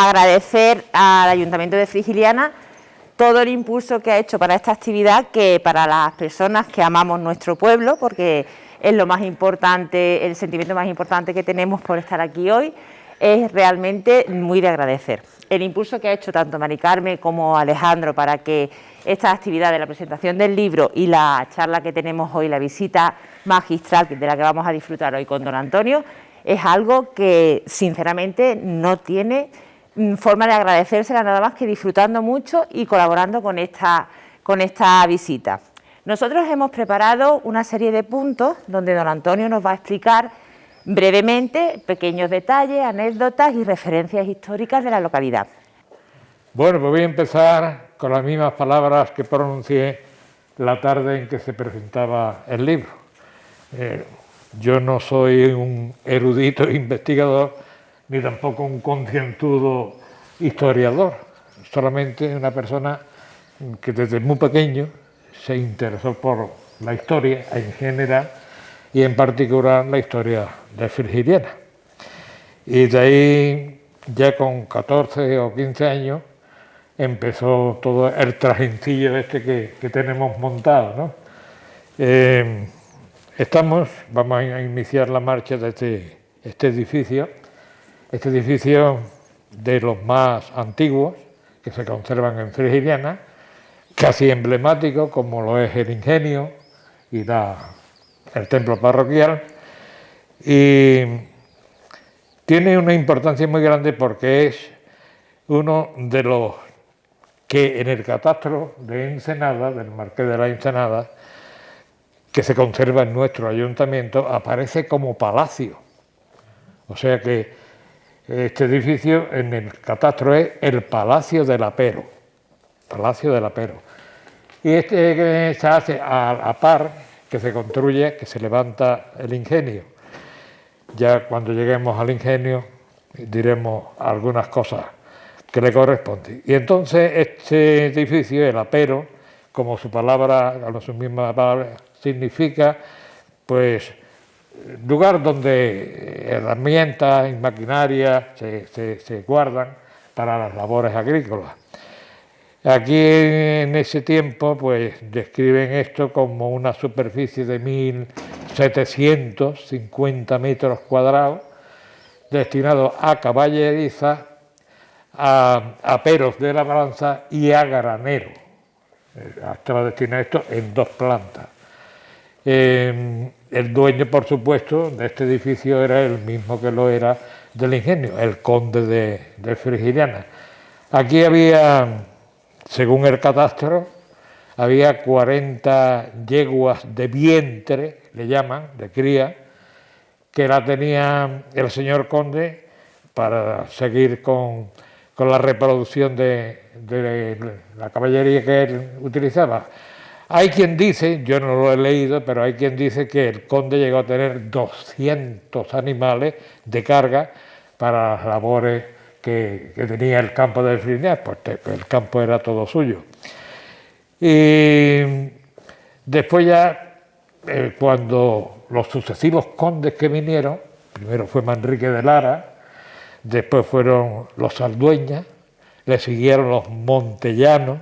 agradecer al Ayuntamiento de Frigiliana todo el impulso que ha hecho para esta actividad, que para las personas que amamos nuestro pueblo, porque es lo más importante, el sentimiento más importante que tenemos por estar aquí hoy, es realmente muy de agradecer. El impulso que ha hecho tanto Mari Carmen como Alejandro para que esta actividad de la presentación del libro y la charla que tenemos hoy, la visita magistral de la que vamos a disfrutar hoy con don Antonio, es algo que sinceramente no tiene forma de agradecérsela nada más que disfrutando mucho y colaborando con esta visita. Nosotros hemos preparado una serie de puntos donde don Antonio nos va a explicar brevemente pequeños detalles, anécdotas y referencias históricas de la localidad. Bueno, pues voy a empezar con las mismas palabras que pronuncié la tarde en que se presentaba el libro. Yo no soy un erudito investigador ni tampoco un concienzudo historiador, solamente una persona que desde muy pequeño se interesó por la historia en general y en particular la historia de Frigiliana. Y de ahí, ya con 14 o 15 años, empezó todo el trajincillo este que tenemos montado, ¿no? Vamos a iniciar la marcha de este edificio de los más antiguos que se conservan en Frigiliana, casi emblemático como lo es el ingenio y el templo parroquial, y tiene una importancia muy grande porque es uno de los que en el catastro de Ensenada, del Marqués de la Ensenada, que se conserva en nuestro ayuntamiento, aparece como palacio. O sea que este edificio en el catastro es el Palacio del Apero. Palacio del Apero. Y que se hace a la par que se construye, que se levanta el ingenio. Ya cuando lleguemos al ingenio diremos algunas cosas que le corresponden. Y entonces este edificio, el Apero, como su misma palabra significa, pues, lugar donde herramientas y maquinaria se guardan para las labores agrícolas. Aquí en ese tiempo pues describen esto como una superficie de 1.750 metros cuadrados destinado a caballeriza, a aperos de labranza y a granero. Estaba destinado esto en 2 plantas. El dueño, por supuesto, de este edificio era el mismo que lo era del ingenio, el conde de Frigiliana. Aquí había, según el catastro, había 40 yeguas de vientre, le llaman, de cría, que la tenía el señor conde para seguir con la reproducción de la caballería que él utilizaba. Hay quien dice, yo no lo he leído, pero hay quien dice que el conde llegó a tener 200 animales de carga para las labores que tenía el campo de Frigiliana, porque el campo era todo suyo. Y después ya, cuando los sucesivos condes que vinieron, primero fue Manrique de Lara, después fueron los Saldueñas, le siguieron los Montellanos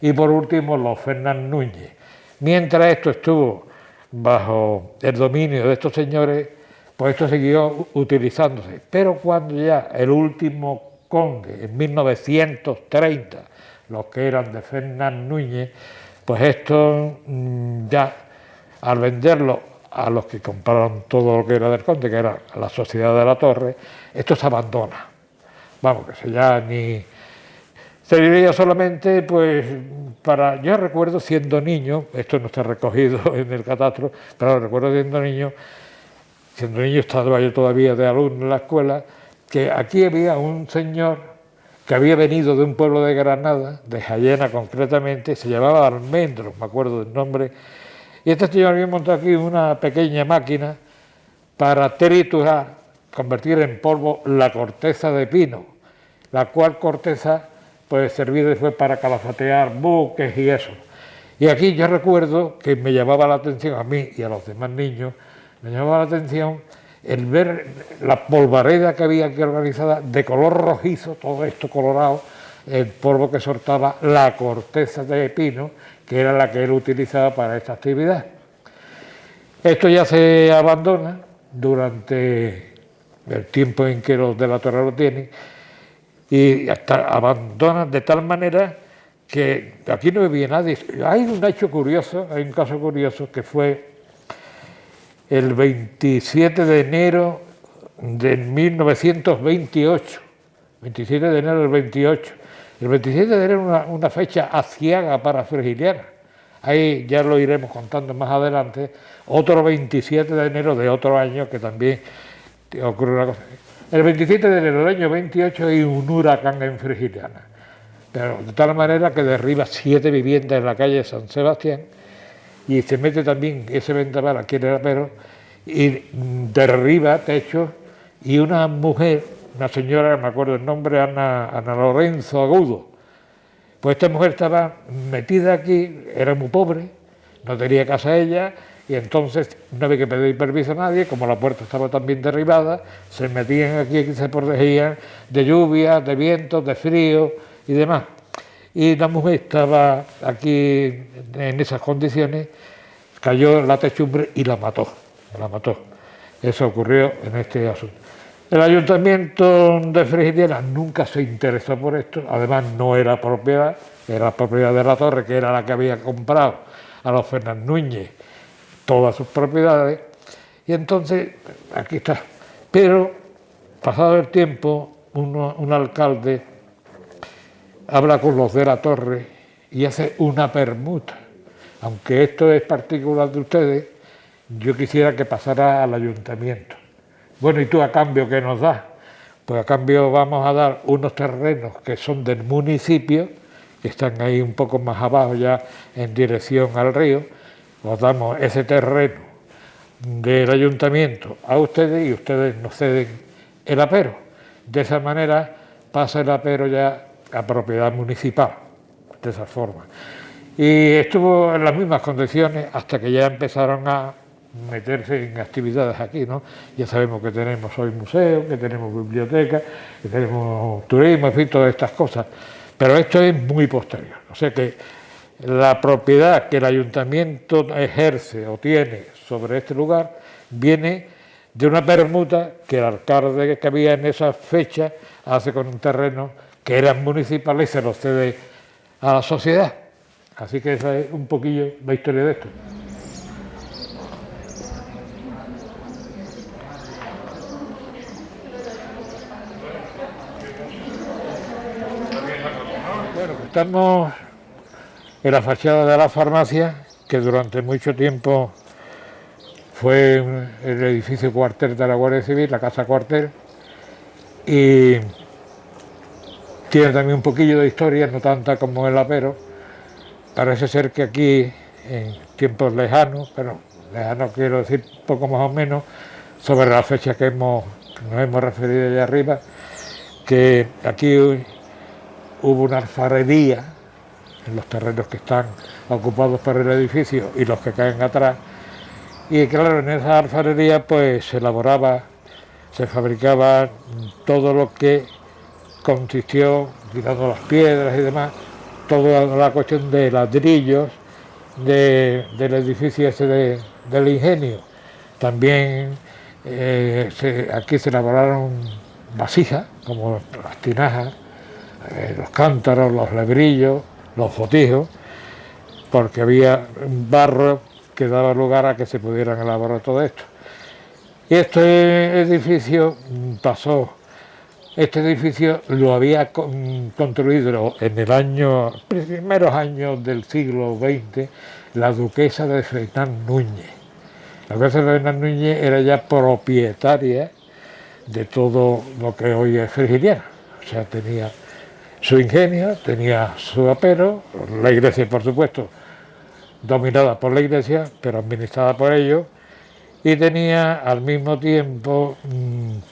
y por último los Fernández Núñez. Mientras esto estuvo bajo el dominio de estos señores, pues esto siguió utilizándose. Pero cuando ya el último conde, en 1930, los que eran de Fernández Núñez, pues esto ya al venderlo a los que compraron todo lo que era del conde, que era la Sociedad de la Torre, esto se abandona. Vamos, que ya ni... Serviría solamente, pues, yo recuerdo siendo niño, esto no está recogido en el catastro, pero recuerdo siendo niño estaba yo todavía de alumno en la escuela, que aquí había un señor que había venido de un pueblo de Granada, de Jayena concretamente, se llamaba Almendros, me acuerdo del nombre, y este señor había montado aquí una pequeña máquina para triturar, convertir en polvo la corteza de pino, la cual corteza pues servía después para calafatear buques y eso. Y aquí yo recuerdo que me llamaba la atención a mí y a los demás niños, me llamaba la atención el ver la polvareda que había aquí organizada de color rojizo, todo esto colorado, el polvo que soltaba la corteza de pino, que era la que él utilizaba para esta actividad. Esto ya se abandona durante el tiempo en que los de la Torre lo tienen, y hasta abandonan de tal manera que aquí no vivía nadie. Hay un hecho curioso, hay un caso curioso que fue el 27 de enero de 1928, 27 de enero del 28. El 27 de enero es una fecha aciaga para Frigiliana. Ahí ya lo iremos contando más adelante. Otro 27 de enero de otro año que también ocurre una cosa. El 27 de enero del año 28 hay un huracán en Frigiliana, pero de tal manera que derriba 7 viviendas en la calle San Sebastián, y se mete también ese vendaval aquí en el Apero y derriba techos, y una mujer, una señora, me acuerdo el nombre, Ana Lorenzo Agudo, pues esta mujer estaba metida aquí, era muy pobre, no tenía casa ella, y entonces no había que pedir permiso a nadie, como la puerta estaba también derribada, se metían aquí y se protegían de lluvia, de vientos, de frío y demás. Y la mujer estaba aquí en esas condiciones, cayó en la techumbre y la mató. Eso ocurrió en este asunto. El ayuntamiento de Frigiliana nunca se interesó por esto, además no era propiedad, era propiedad de la Torre, que era la que había comprado a los Fernández Núñez todas sus propiedades, y entonces aquí está. Pero, pasado el tiempo, un alcalde habla con los de la Torre y hace una permuta. Aunque esto es particular de ustedes, yo quisiera que pasara al ayuntamiento. Bueno, ¿y tú a cambio qué nos das? Pues a cambio vamos a dar unos terrenos que son del municipio, que están ahí un poco más abajo ya en dirección al río. Os damos ese terreno del ayuntamiento a ustedes y ustedes nos ceden el Apero. De esa manera pasa el Apero ya a propiedad municipal, de esa forma. Y estuvo en las mismas condiciones hasta que ya empezaron a meterse en actividades aquí, ¿no? Ya sabemos que tenemos hoy museo, que tenemos biblioteca, que tenemos turismo, en fin, todas estas cosas. Pero esto es muy posterior. O sea que la propiedad que el ayuntamiento ejerce o tiene sobre este lugar viene de una permuta que el alcalde que había en esa fecha hace con un terreno que era municipal y se lo cede a la sociedad. Así que esa es un poquillo la historia de esto. Bueno, estamos en la fachada de la farmacia, que durante mucho tiempo fue el edificio cuartel de la Guardia Civil, la casa cuartel, y tiene también un poquillo de historia, no tanta como el Apero. Parece ser que aquí, en tiempos lejanos, pero lejanos quiero decir poco más o menos, sobre la fecha que nos hemos referido allá arriba, que aquí hubo una alfarería en los terrenos que están ocupados por el edificio y los que caen atrás, y claro, en esa alfarería pues se fabricaba todo lo que consistió, quitando las piedras y demás, toda la cuestión de ladrillos del edificio ese del ingenio. También aquí se elaboraron vasijas, como las tinajas, los cántaros, los lebrillos, los botijos, porque había un barro que daba lugar a que se pudieran elaborar todo esto. Y este edificio lo había construido en primeros años del siglo XX la duquesa de Fernán Núñez. La duquesa de Fernán Núñez era ya propietaria de todo lo que hoy es Frigiliana, o sea, tenía su ingenio, tenía su apero, la iglesia, por supuesto, dominada por la iglesia, pero administrada por ellos, y tenía al mismo tiempo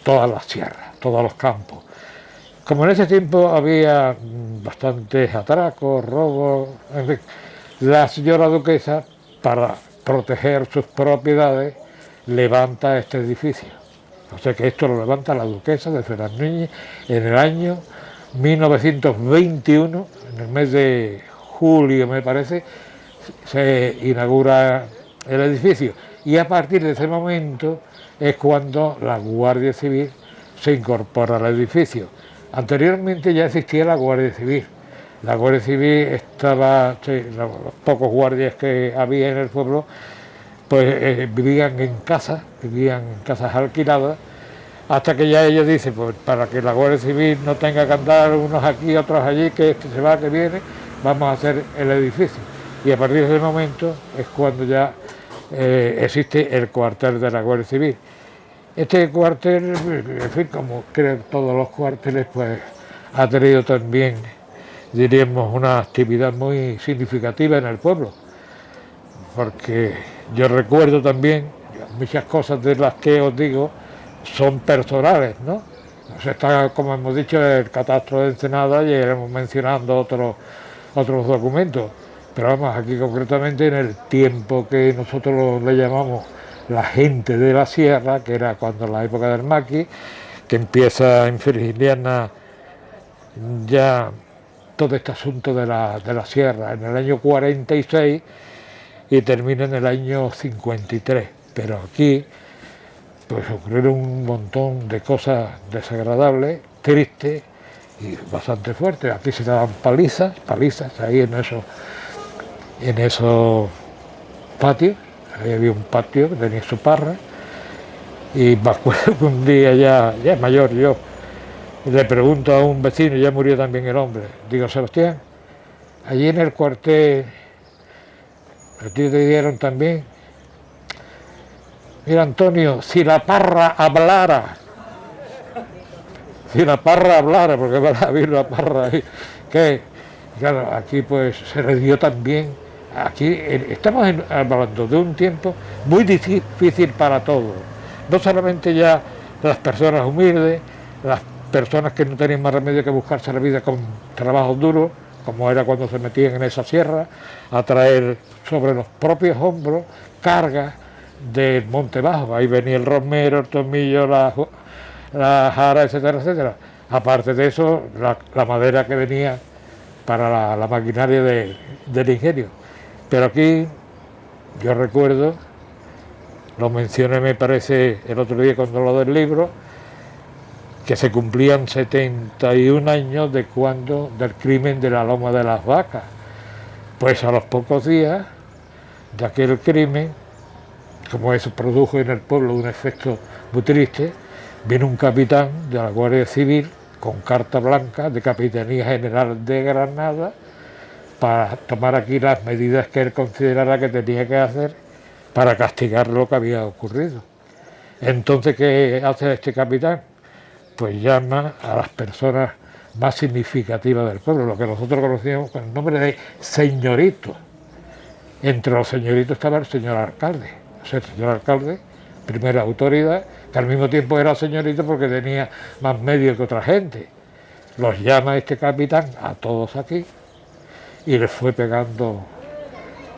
todas las sierras, todos los campos. Como en ese tiempo había bastantes atracos, robos, en fin, la señora duquesa, para proteger sus propiedades, levanta este edificio. O sea que esto lo levanta la duquesa de Fernández en el año 1921, en el mes de julio me parece, se inaugura el edificio. Y a partir de ese momento es cuando la Guardia Civil se incorpora al edificio. Anteriormente ya existía la Guardia Civil. La Guardia Civil estaba, sí, los pocos guardias que había en el pueblo, pues vivían en casas alquiladas, hasta que ya ellos dicen, pues para que la Guardia Civil no tenga que andar unos aquí, otros allí, que este se va, que viene, vamos a hacer el edificio. Y a partir de ese momento es cuando ya existe el cuartel de la Guardia Civil. Este cuartel, en fin, como creo todos los cuarteles, pues ha tenido también, diríamos, una actividad muy significativa en el pueblo, porque yo recuerdo también muchas cosas de las que os digo son personales, ¿no? O sea, está, como hemos dicho, el catastro de Ensenada y iremos mencionando otros documentos, pero vamos, aquí concretamente en el tiempo que nosotros le llamamos la gente de la sierra, que era cuando la época del Maqui, que empieza en Frigiliana ya todo este asunto de la sierra en el año 46 y termina en el año 53. Pero aquí pues ocurrieron un montón de cosas desagradables, tristes y bastante fuertes. Aquí se daban palizas ahí en esos patios. Ahí había un patio que tenía su parra, y me acuerdo que un día ya mayor yo, le pregunto a un vecino, ya murió también el hombre, digo, Sebastián, allí en el cuartel, a ti te dieron también, mira Antonio, si la parra hablara, porque va a haber la parra ahí, que claro, aquí pues se le dio también. Aquí estamos hablando de un tiempo muy difícil para todos, no solamente ya las personas humildes, las personas que no tenían más remedio que buscarse la vida con trabajos duros, como era cuando se metían en esa sierra, a traer sobre los propios hombros cargas del Monte Bajo. Ahí venía el romero, el tomillo, la jara, etcétera, etcétera. Aparte de eso, la madera que venía para la maquinaria del ingenio. Pero aquí, yo recuerdo, lo mencioné me parece el otro día cuando lo del libro, que se cumplían 71 años del crimen de la Loma de las Vacas. Pues a los pocos días de aquel crimen, como eso produjo en el pueblo un efecto muy triste, vino un capitán de la Guardia Civil con carta blanca de Capitanía General de Granada, para tomar aquí las medidas que él considerara que tenía que hacer para castigar lo que había ocurrido. Entonces, ¿qué hace este capitán? Pues llama a las personas más significativas del pueblo, lo que nosotros conocíamos con el nombre de señorito. Entre los señoritos estaba el señor alcalde, o sea, el señor alcalde, primera autoridad, que al mismo tiempo era señorito porque tenía más medios que otra gente. Los llama este capitán a todos aquí, y les fue pegando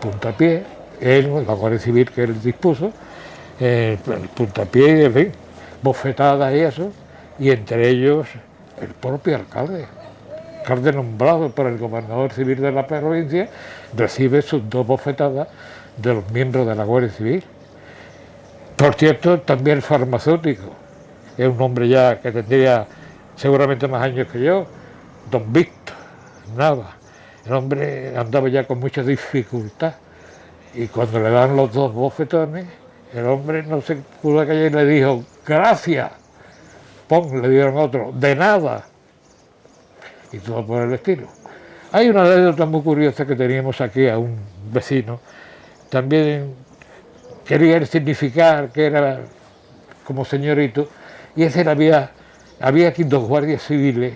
puntapié, él, la Guardia Civil que él dispuso, el puntapié, en fin, bofetadas y eso, y entre ellos el propio alcalde nombrado por el gobernador civil de la provincia, recibe sus 2 bofetadas de los miembros de la Guardia Civil. Por cierto, también el farmacéutico, es un hombre ya que tendría seguramente más años que yo, don Víctor Nava. El hombre andaba ya con mucha dificultad y cuando le dan los 2 bofetones, el hombre no se pudo callar y le dijo, gracias, le dieron otro, de nada, y todo por el estilo. Hay una anécdota muy curiosa que teníamos aquí a un vecino, también quería significar que era como señorito, y ese había aquí 2 guardias civiles,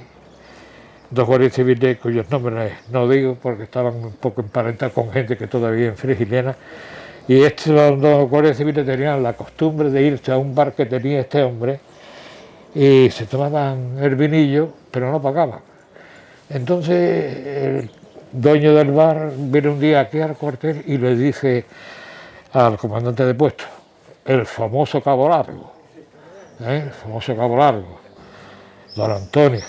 cuyos nombres no digo porque estaban un poco emparentados con gente que todavía en Frigiliana, y estos 2 guardias civiles tenían la costumbre de irse a un bar que tenía este hombre y se tomaban el vinillo, pero no pagaban. Entonces el dueño del bar viene un día aquí al cuartel y le dice al comandante de puesto, el famoso Cabo Largo, el famoso Cabo Largo, don Antonio,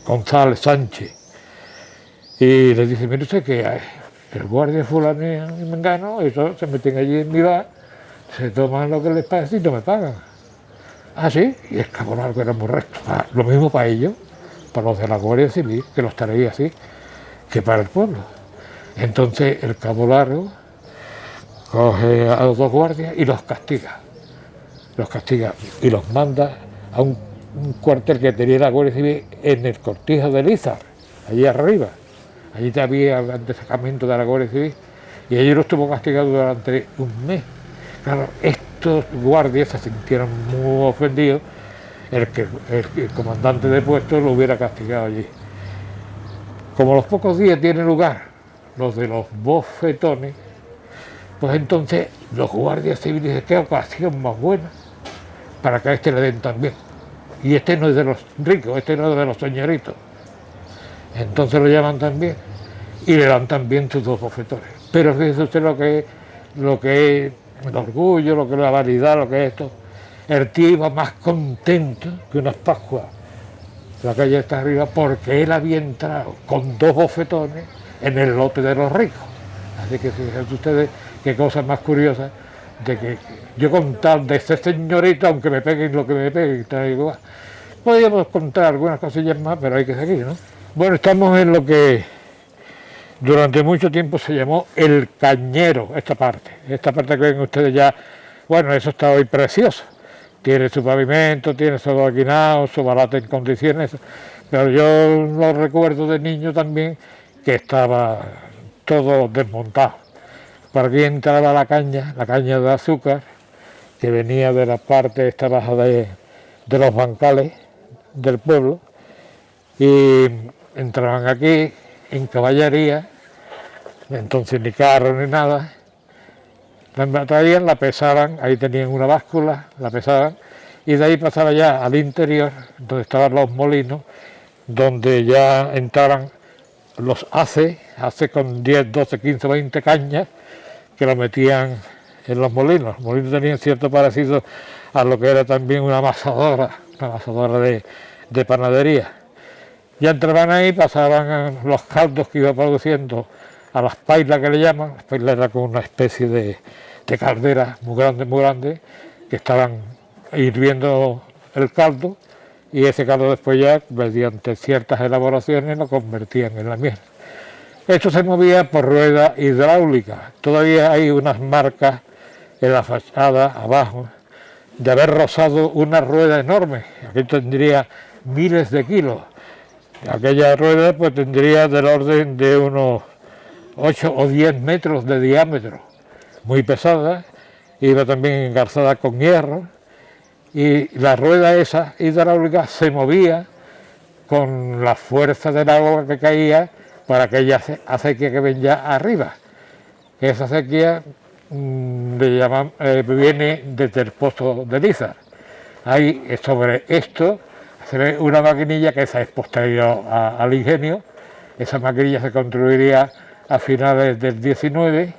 González Sánchez, y le dice, mire usted que el guardia fulano y mengano, eso se meten allí en mi bar, se toman lo que les parece y no me pagan. Ah, sí, y el Cabo Largo era muy recto. Lo mismo para ellos, para los de la Guardia Civil, que los traía así, que para el pueblo. Entonces el Cabo Largo coge a los dos guardias y los castiga y los manda a un cuartel que tenía la Guardia Civil en el Cortijo de Lízar, allí arriba. Allí había el destacamento de la Guardia Civil y allí los estuvo castigado durante un mes. Claro, estos guardias se sintieron muy ofendidos el comandante de puesto lo hubiera castigado allí. Como los pocos días tienen lugar los de los bofetones, pues entonces los guardias civiles dicen, qué ocasión más buena para que a este le den también. Y este no es de los ricos, este no es de los señoritos. Entonces lo llaman también y le dan también sus dos bofetones. Pero fíjese usted lo que es el orgullo, lo que es la vanidad, lo que es esto. El tío iba más contento que unas Pascuas. La calle está arriba porque él había entrado con dos bofetones en el lote de los ricos. Así que fíjense ustedes qué cosa más curiosa de que yo contar de este señorito, aunque me peguen lo que me peguen, podríamos contar algunas cosillas más, pero hay que seguir, ¿no? Bueno, estamos en lo que durante mucho tiempo se llamó el Cañero, esta parte que ven ustedes ya, bueno, eso está hoy precioso, tiene su pavimento, tiene su adoquinado, su barata en condiciones, pero yo lo recuerdo de niño también que estaba todo desmontado. Por aquí entraba la caña de azúcar, que venía de la parte esta baja de los bancales del pueblo, y entraban aquí en caballería, entonces ni carro ni nada, la traían, la pesaban, ahí tenían una báscula, la pesaban, y de ahí pasaba ya al interior, donde estaban los molinos, donde ya entraban los hace con 10, 12, 15, 20 cañas, que lo metían en los molinos. Los molinos tenían cierto parecido a lo que era también una amasadora de panadería. Ya entraban ahí, pasaban los caldos que iba produciendo a las pailas que le llaman. Las pailas era como una especie de caldera muy grande, que estaban hirviendo el caldo, y ese caldo después ya, mediante ciertas elaboraciones, lo convertían en la miel. Esto se movía por rueda hidráulica. Todavía hay unas marcas en la fachada abajo de haber rozado una rueda enorme. Aquí tendría miles de kilos. Aquella rueda pues tendría del orden de unos 8 o 10 metros de diámetro. Muy pesada, iba también engarzada con hierro, y la rueda esa hidráulica se movía con la fuerza del agua que caía para aquella acequia que ven ya arriba. Esa acequia viene desde el pozo de Lízar. Ahí sobre esto se ve una maquinilla que esa es posterior al ingenio. Esa maquinilla se construiría a finales del 19.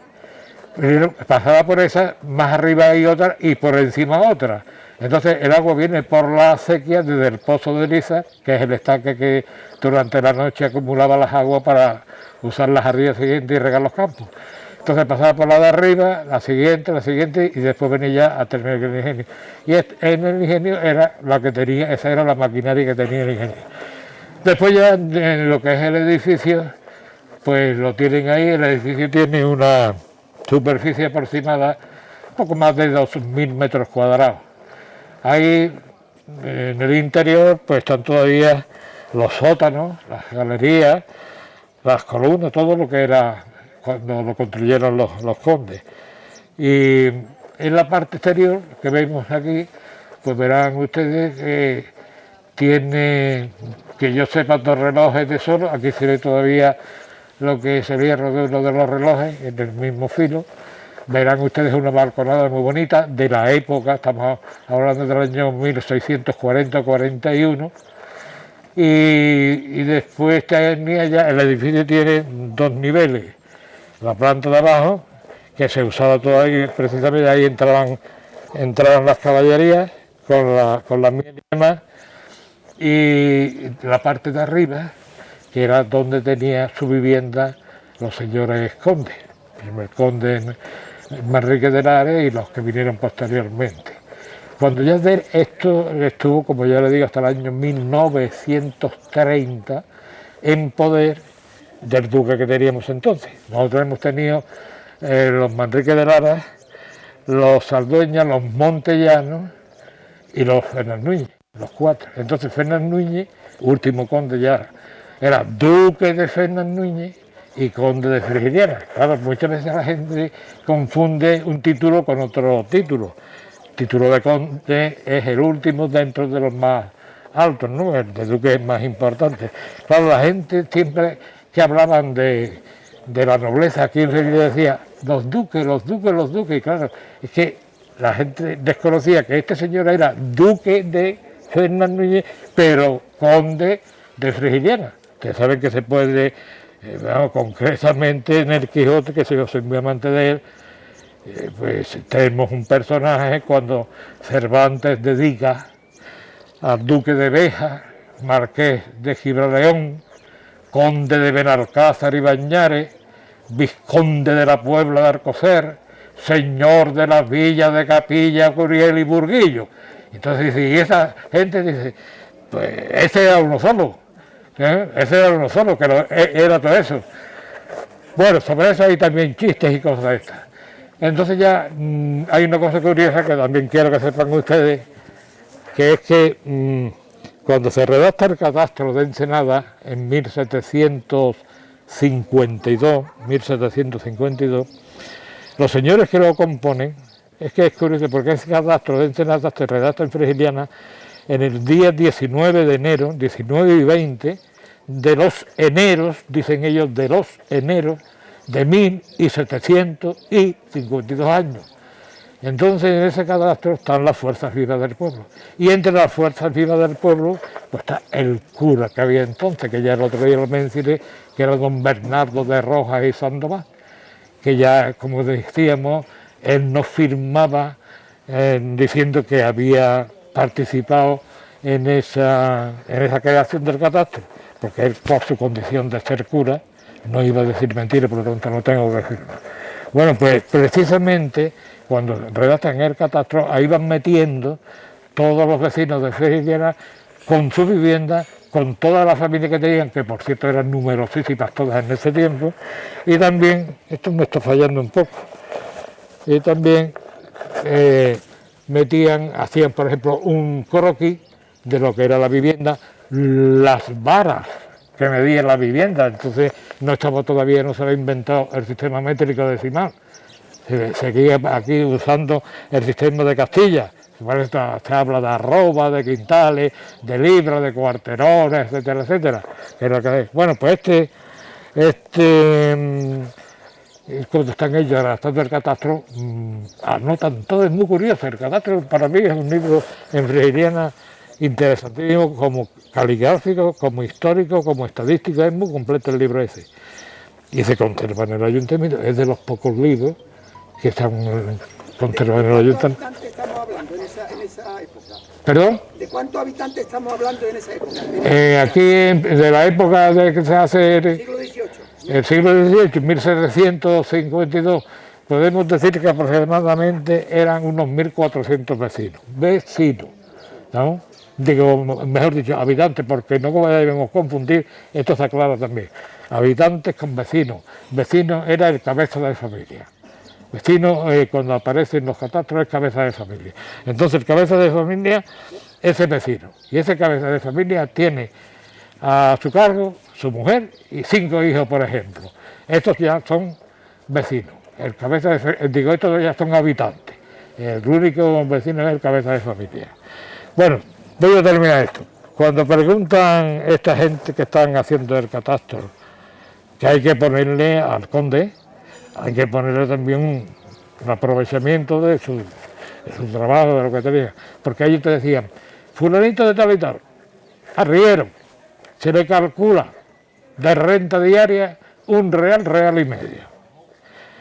Pasada por esa, más arriba hay otra y por encima otra. Entonces el agua viene por la acequia desde el pozo de Lízar, que es el estanque que durante la noche acumulaba las aguas para usarlas al día siguiente y regar los campos. Entonces pasaba por la de arriba, la siguiente, y después venía ya a terminar el ingenio. Y en el ingenio era la que tenía, esa era la maquinaria que tenía el ingenio. Después ya en lo que es el edificio, pues lo tienen ahí. El edificio tiene una superficie aproximada, poco más de 2.000 metros cuadrados. Ahí en el interior pues están todavía los sótanos, las galerías, las columnas, todo lo que era cuando lo construyeron los condes. Y en la parte exterior que vemos aquí, pues verán ustedes que tiene, que yo sepa, 2 relojes de sol. Aquí se ve todavía lo que es el hierro de uno de los relojes en el mismo filo. Verán ustedes una balconada muy bonita de la época, estamos hablando del año 1640-41. Y después tenía ya, el edificio tiene 2 niveles. La planta de abajo, que se usaba todavía, precisamente ahí entraban las caballerías con la miel y demás, y la parte de arriba, que era donde tenía su vivienda los señores condes, el primer conde Manrique de Lares y los que vinieron posteriormente. Cuando ya esto estuvo, como ya le digo, hasta el año 1930 en poder del duque que teníamos entonces. Nosotros hemos tenido los Manrique de Lara, los Saldueñas, los Montellanos y los Fernández Núñez, los cuatro. Entonces Fernández Núñez, último conde ya, era duque de Fernández Núñez y conde de Frigiliana. Claro, muchas veces la gente confunde un título con otro título. El título de conde es el último dentro de los más altos, ¿no? El de duque es más importante. Claro, la gente siempre que hablaban de la nobleza aquí en Sevilla decía los duques, los duques, los duques, y claro, es que la gente desconocía que este señor era duque de Fernández Núñez, pero conde de Frigiliana. Ustedes saben que se puede, concretamente en el Quijote, que yo soy muy amante de él, pues tenemos un personaje cuando Cervantes dedica al duque de Béjar, marqués de Gibraleón, conde de Benalcázar y Bañares, vizconde de la Puebla de Alcocer, señor de las villas de Capilla, Curiel y Burguillo. Entonces dice, y esa gente dice, pues ese era uno solo, ese era uno solo, que era todo eso. Bueno, sobre eso hay también chistes y cosas de estas. Entonces ya hay una cosa curiosa que también quiero que sepan ustedes, que es que cuando se redacta el catastro de Ensenada en 1752, los señores que lo componen, es que es curioso porque ese catastro de Ensenada se redacta en Frigiliana en el día 19 de enero, 19 y 20, de los eneros, dicen ellos, de los eneros de 1752 años. Entonces en ese catastro están las fuerzas vivas del pueblo. Y entre las fuerzas vivas del pueblo pues está el cura que había entonces, que ya el otro día lo mencioné, que era don Bernardo de Rojas y Sandoval, que ya, como decíamos, él nos firmaba diciendo que había participado en esa creación del catastro, porque él, por su condición de ser cura, no iba a decir mentira, por lo tanto no tengo que decirlo. Bueno, pues precisamente cuando redactan el catastro, ahí van metiendo todos los vecinos de Frigiliana con su vivienda, con toda la familia que tenían, que por cierto eran numerosísimas todas en ese tiempo, y también, esto me está fallando un poco, y también hacían por ejemplo un croquis de lo que era la vivienda, las varas que medían la vivienda, entonces no se había inventado el sistema métrico decimal. Se seguía aquí usando el sistema de Castilla. Se habla de arroba, de quintales, de libras, de cuarterones, etcétera, etcétera. Bueno, pues cuando están ellos redactando el catastro, anotan todo, es muy curioso. El catastro para mí es un libro en frigiliana interesantísimo, como caligráfico, como histórico, como estadístico, es muy completo el libro ese. Y se conserva en el ayuntamiento, es de los pocos libros que están conservados en el ayuntamiento. ¿De cuántos habitantes estamos hablando en esa época? ¿Perdón? ¿De cuántos habitantes estamos hablando en esa época? Aquí, de la época de que se hace el siglo XVIII, 1752, podemos decir que aproximadamente eran unos 1.400 vecinos, ¿no? Digo, mejor dicho, habitantes, porque no debemos confundir, esto está claro también, habitantes con vecinos. Vecinos era el cabeza de familia. Vecino, cuando aparece en los catastros, es cabeza de familia. Entonces, el cabeza de familia es el vecino. Y ese cabeza de familia tiene a su cargo su mujer y 5 hijos, por ejemplo. Estos ya son vecinos. El cabeza de estos ya son habitantes. El único vecino es el cabeza de familia. Bueno, voy a terminar esto. Cuando preguntan esta gente que están haciendo el catastro, que hay que ponerle al conde, hay que ponerle también un aprovechamiento de su trabajo, de lo que tenía, porque ellos te decían, fulanito de tal y tal, arriero, se le calcula de renta diaria 1 real, 1,5 reales.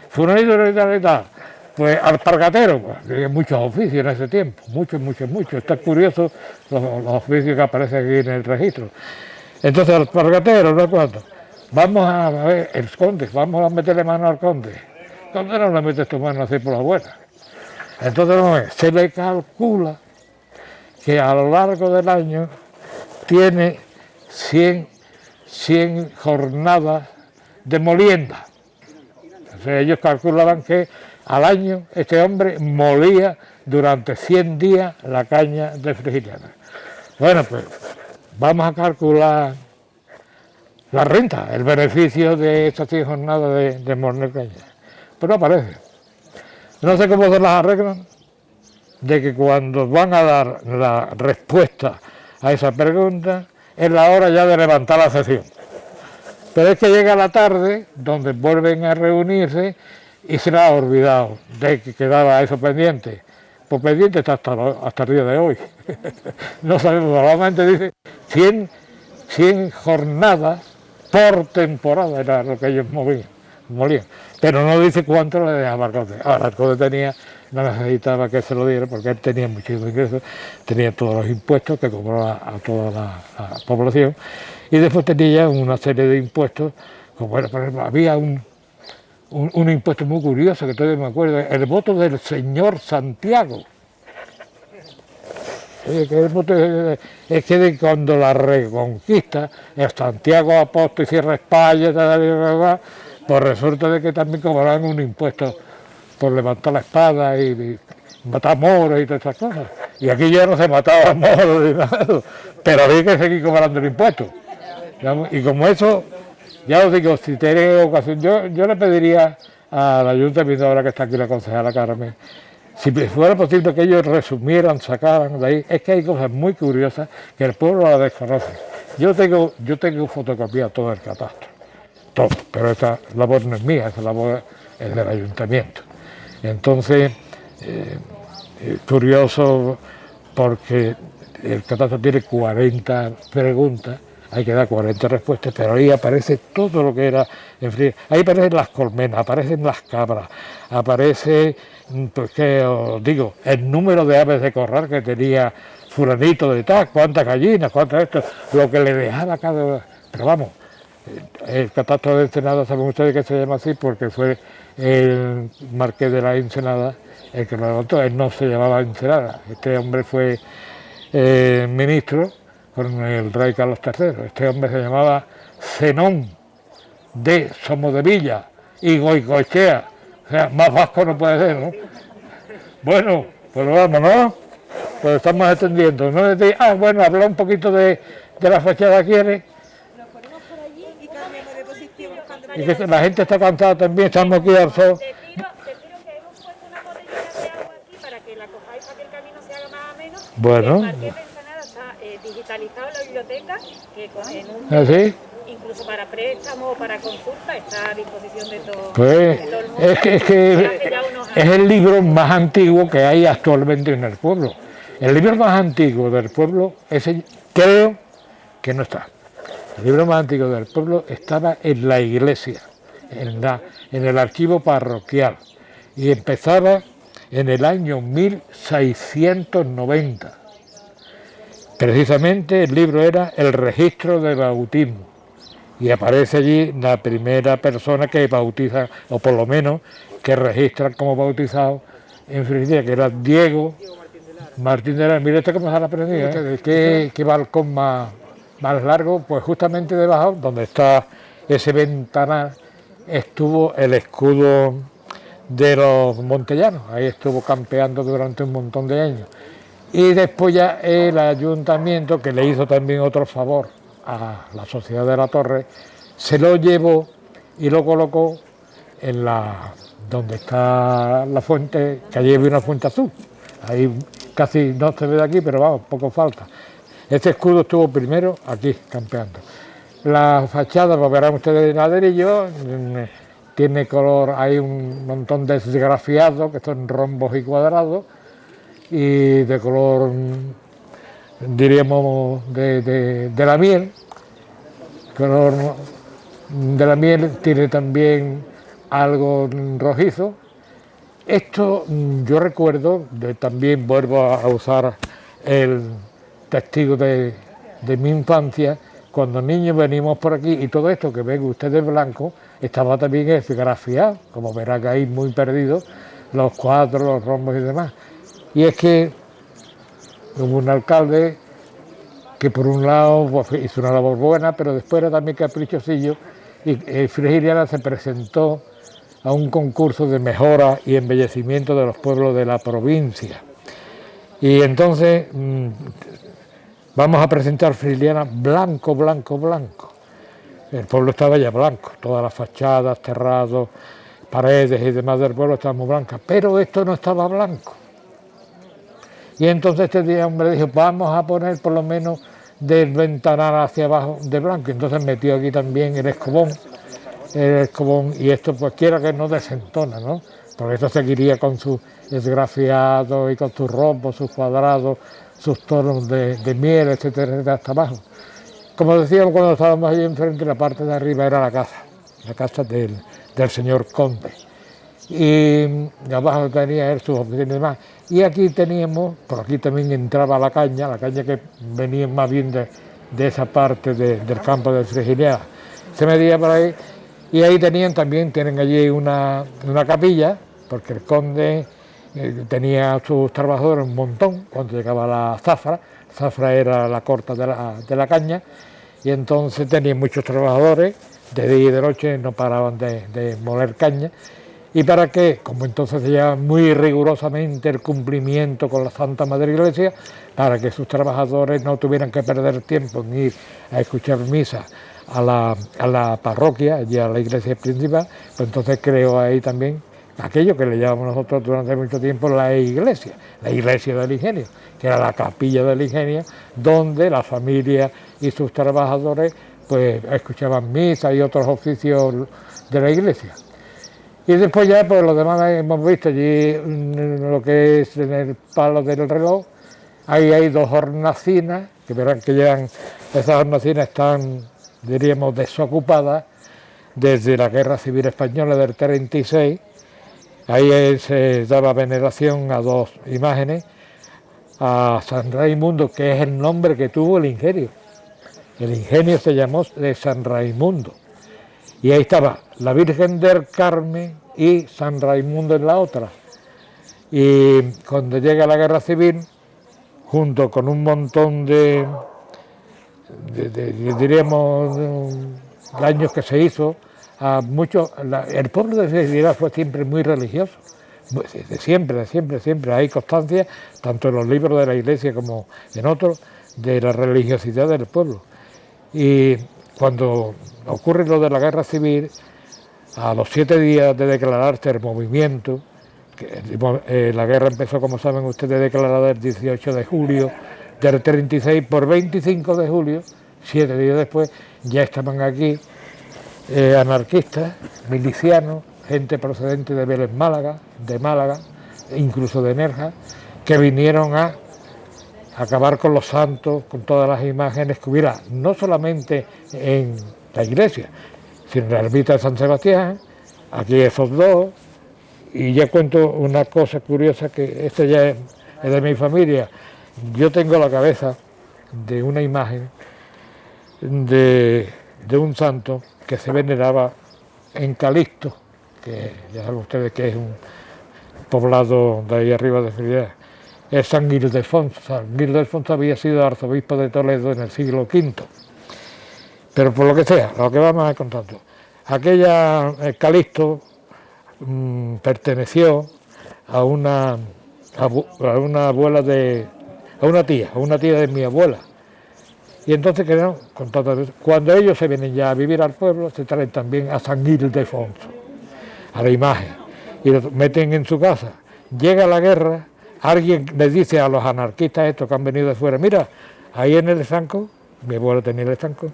Fulanito de tal y tal, Pues alpargatero, pues, había muchos oficios en ese tiempo, muchos. Está curioso los oficios que aparecen aquí en el registro. Entonces, alpargatero, no cuánto. Vamos a ver, el conde, vamos a meterle mano al conde. El conde no le metes tu mano así por la buena. Entonces, no, se le calcula que a lo largo del año tiene 100 jornadas de molienda. Entonces, ellos calculaban que al año este hombre molía durante 100 días la caña de frigiliana. Bueno, pues vamos a calcular la renta, el beneficio de estas 100 jornadas de moler caña. Pero no aparece. No sé cómo se las arreglan, de que cuando van a dar la respuesta a esa pregunta, es la hora ya de levantar la sesión. Pero es que llega la tarde, donde vuelven a reunirse, y se les ha olvidado de que quedaba eso pendiente. Pues pendiente está hasta el día de hoy. No sabemos, normalmente dice 100 jornadas por temporada, era lo que ellos molían. Pero no dice cuánto le dejaba al conde. Ahora el conde no necesitaba que se lo diera porque él tenía muchísimos ingresos, tenía todos los impuestos que cobraba a toda la población, y después tenía una serie de impuestos, como era, por ejemplo, había un impuesto muy curioso que todavía me acuerdo, el voto del señor Santiago. Es que de cuando la Reconquista, el Santiago Apóstol y Sierra España, pues resulta de que también cobraban un impuesto por levantar la espada y matar moros y todas esas cosas. Y aquí ya no se mataba moros ni nada, pero había que seguir cobrando el impuesto. Y como eso, ya os digo, si tiene ocasión, yo le pediría al ayuntamiento, ahora que está aquí la concejala Carmen, si fuera posible que ellos resumieran, sacaran de ahí, es que hay cosas muy curiosas que el pueblo la desconoce. Yo tengo fotocopiado todo el catastro, todo, pero esa labor no es mía, esa labor es del ayuntamiento. Entonces, curioso porque el catastro tiene 40 preguntas, hay que dar 40 respuestas, pero ahí aparece todo lo que era en frío. Ahí aparecen las colmenas, aparecen las cabras, aparece, pues que os digo, el número de aves de corral que tenía fulanito de tal, cuántas gallinas, cuántas esto, lo que le dejaba cada... Pero vamos, el catastro de Ensenada, saben ustedes que se llama así porque fue el marqués de la Ensenada el que lo levantó. Él no se llamaba Ensenada, este hombre fue ministro con el rey Carlos III. Este hombre se llamaba Zenón de Somodevilla y Goicoechea. O sea, más vasco no puede ser, ¿no? Bueno, pues vamos, ¿no? Pues estamos extendiendo, ¿no? Bueno, habla un poquito de la fachada, ¿quiere? Nos ponemos por allí y cambiamos de posición. Y que la gente está cansada también, estamos aquí al sol. Te pido que hemos puesto una botellita de agua aquí para que la cojáis, para que el camino se haga más ameno. Bueno. El Marqués de Ensenada está digitalizado en la biblioteca, que en un... ¿Así? Incluso para préstamo o para consulta está a disposición de todo, Pues de todo el mundo. es que es el libro más antiguo que hay actualmente en el pueblo. El libro más antiguo del pueblo, ese creo que no está. El libro más antiguo del pueblo estaba en la iglesia, en el archivo parroquial, y empezaba en el año 1690. Precisamente el libro era el registro de bautismo. Y aparece allí la primera persona que bautiza, o por lo menos que registra como bautizado en Frigilía, que era Diego Martín de Lara. Mire esto cómo se ha aprendido, ¿eh? ¿Qué balcón más largo? Pues justamente debajo, donde está ese ventanal, estuvo el escudo de los montellanos. Ahí estuvo campeando durante un montón de años. Y después ya el ayuntamiento, que le hizo también otro favor a la Sociedad de la Torre, se lo llevó y lo colocó en donde está la fuente, que allí había una fuente azul. Ahí casi no se ve de aquí, pero vamos, poco falta. Este escudo estuvo primero aquí, campeando. La fachada, lo verán ustedes de ladrillo, tiene color, hay un montón de esgrafiados que son rombos y cuadrados, y de color, diríamos, de la miel. Color de la miel tiene también algo rojizo, Esto yo recuerdo, también vuelvo a usar el testigo de mi infancia, cuando niños venimos por aquí y todo esto que ven ustedes blanco estaba también esgrafiado, como verán ahí muy perdidos, los cuadros, los rombos y demás. Y es que hubo un alcalde que por un lado pues, hizo una labor buena, pero después era también caprichosillo y Frigiliana se presentó a un concurso de mejora y embellecimiento de los pueblos de la provincia. Y entonces vamos a presentar Frigiliana blanco, blanco, blanco. El pueblo estaba ya blanco, todas las fachadas, terrados, paredes y demás del pueblo estaban muy blancas, pero esto no estaba blanco. Y entonces este día hombre dijo, vamos a poner por lo menos del ventanal hacia abajo de blanco. Entonces metió aquí también el escobón, y esto pues quiera que no desentona, ¿no? Porque esto seguiría con su esgrafiado y con sus rombos, sus cuadrados, sus tonos de miel, etcétera, etcétera, hasta abajo. Como decíamos cuando estábamos allí enfrente, la parte de arriba era la casa del señor conde. Y abajo tenía él sus oficinas y demás. Y aquí teníamos, por aquí también entraba la caña que venía más bien de esa parte del campo de Frigiliana. Se medía por ahí y ahí tienen allí una capilla, porque el conde tenía a sus trabajadores un montón cuando llegaba la zafra. Zafra era la corta de la caña y entonces tenían muchos trabajadores, de día y de noche no paraban de moler caña. ¿Y para qué? Como entonces se llevaba muy rigurosamente el cumplimiento con la Santa Madre Iglesia, para que sus trabajadores no tuvieran que perder tiempo en ir a escuchar misa a la parroquia, y a la iglesia principal, pues entonces creó ahí también aquello que le llamamos nosotros durante mucho tiempo la iglesia del ingenio, que era la capilla del ingenio, donde la familia y sus trabajadores pues escuchaban misa y otros oficios de la iglesia. Y después ya, pues lo demás hemos visto allí lo que es en el palo del reloj, ahí hay dos hornacinas, que verán que esas hornacinas están, diríamos, desocupadas desde la Guerra Civil Española del 36, ahí se daba veneración a dos imágenes, a San Raimundo, que es el nombre que tuvo el ingenio se llamó de San Raimundo. Y ahí estaba la Virgen del Carmen y San Raimundo en la otra. Y cuando llega la Guerra Civil, junto con un montón de daños que se hizo a muchos, el pueblo de Frigiliana fue siempre muy religioso. Siempre hay constancia, tanto en los libros de la Iglesia como en otros, de la religiosidad del pueblo. Y cuando ocurre lo de la Guerra Civil, a los 7 días de declararse el movimiento, la guerra empezó, como saben ustedes, declarada el 18 de julio del 36, por 25 de julio, 7 días después, ya estaban aquí anarquistas, milicianos, gente procedente de Vélez de Málaga, incluso de Nerja, que vinieron a acabar con los santos, con todas las imágenes que hubiera, no solamente en la iglesia, sino en la ermita de San Sebastián, aquí esos dos. Y ya cuento una cosa curiosa, que esto ya es de mi familia. Yo tengo la cabeza de una imagen de un santo que se veneraba en Calixto, que ya saben ustedes que es un poblado de ahí arriba de Frigiliana. Es San Ildefonso. San Ildefonso había sido arzobispo de Toledo en el siglo V. Pero por lo que sea, lo que vamos a contar. Aquella Calixto perteneció a una abuela a una tía de mi abuela. Y entonces quedaron contando. Cuando ellos se vienen ya a vivir al pueblo, se traen también a San Ildefonso, a la imagen, y lo meten en su casa. Llega la guerra, alguien les dice a los anarquistas estos que han venido de fuera, mira, ahí en el estanco, mi abuela tenía el estanco,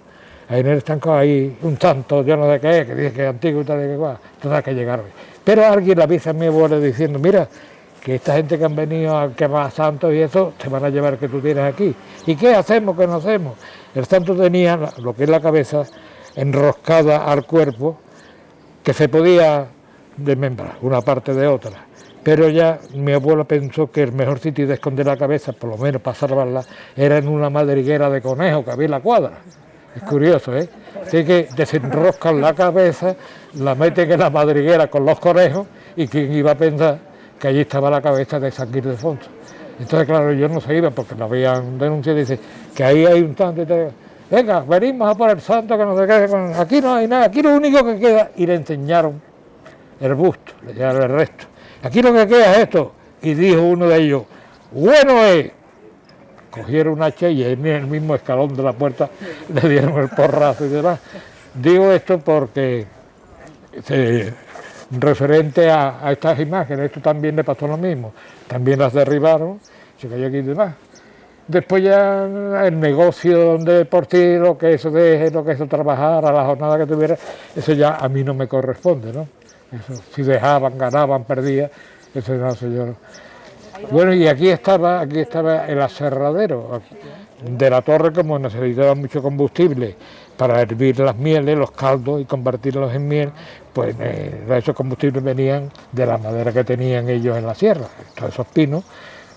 ahí en el estanco hay un santo, yo no sé qué es, que dice que es antiguo y tal y que va, entonces hay que llegar. Pero alguien le avisa a mi abuela diciendo, mira, que esta gente que han venido a quemar santos y eso, se van a llevar el que tú tienes aquí. ¿Y qué hacemos, qué no hacemos? El santo tenía lo que es la cabeza enroscada al cuerpo, que se podía desmembrar una parte de otra. pero ya mi abuelo pensó que el mejor sitio de esconder la cabeza, por lo menos para salvarla, era en una madriguera de conejo que había en la cuadra. Es curioso, ¿eh? Así que desenroscan la cabeza, la meten en la madriguera con los conejos, y quién iba a pensar que allí estaba la cabeza de San Ildefonso. Entonces, claro, yo no se iba porque lo habían denunciado, y dice que ahí hay un santo y tal. Venga, venimos a por el santo, que no se quede, aquí no hay nada, aquí lo único que queda, y le enseñaron el busto, le llevaron el resto. Aquí lo que queda es esto, y dijo uno de ellos, bueno es. Cogieron un hacha y en el mismo escalón de la puerta le dieron el porrazo y demás. Digo esto porque referente a estas imágenes, esto también le pasó lo mismo, también las derribaron, se cayó aquí y demás. Después ya el negocio de por sí, lo que eso deje, lo que eso trabajara, la jornada que tuviera, eso ya a mí no me corresponde, ¿no? Eso, si dejaban, ganaban, perdían, eso no sé yo. Bueno, y aquí estaba el aserradero de la torre, como necesitaba mucho combustible para hervir las mieles, los caldos y convertirlos en miel, pues esos combustibles venían de la madera que tenían ellos en la sierra, todos esos pinos,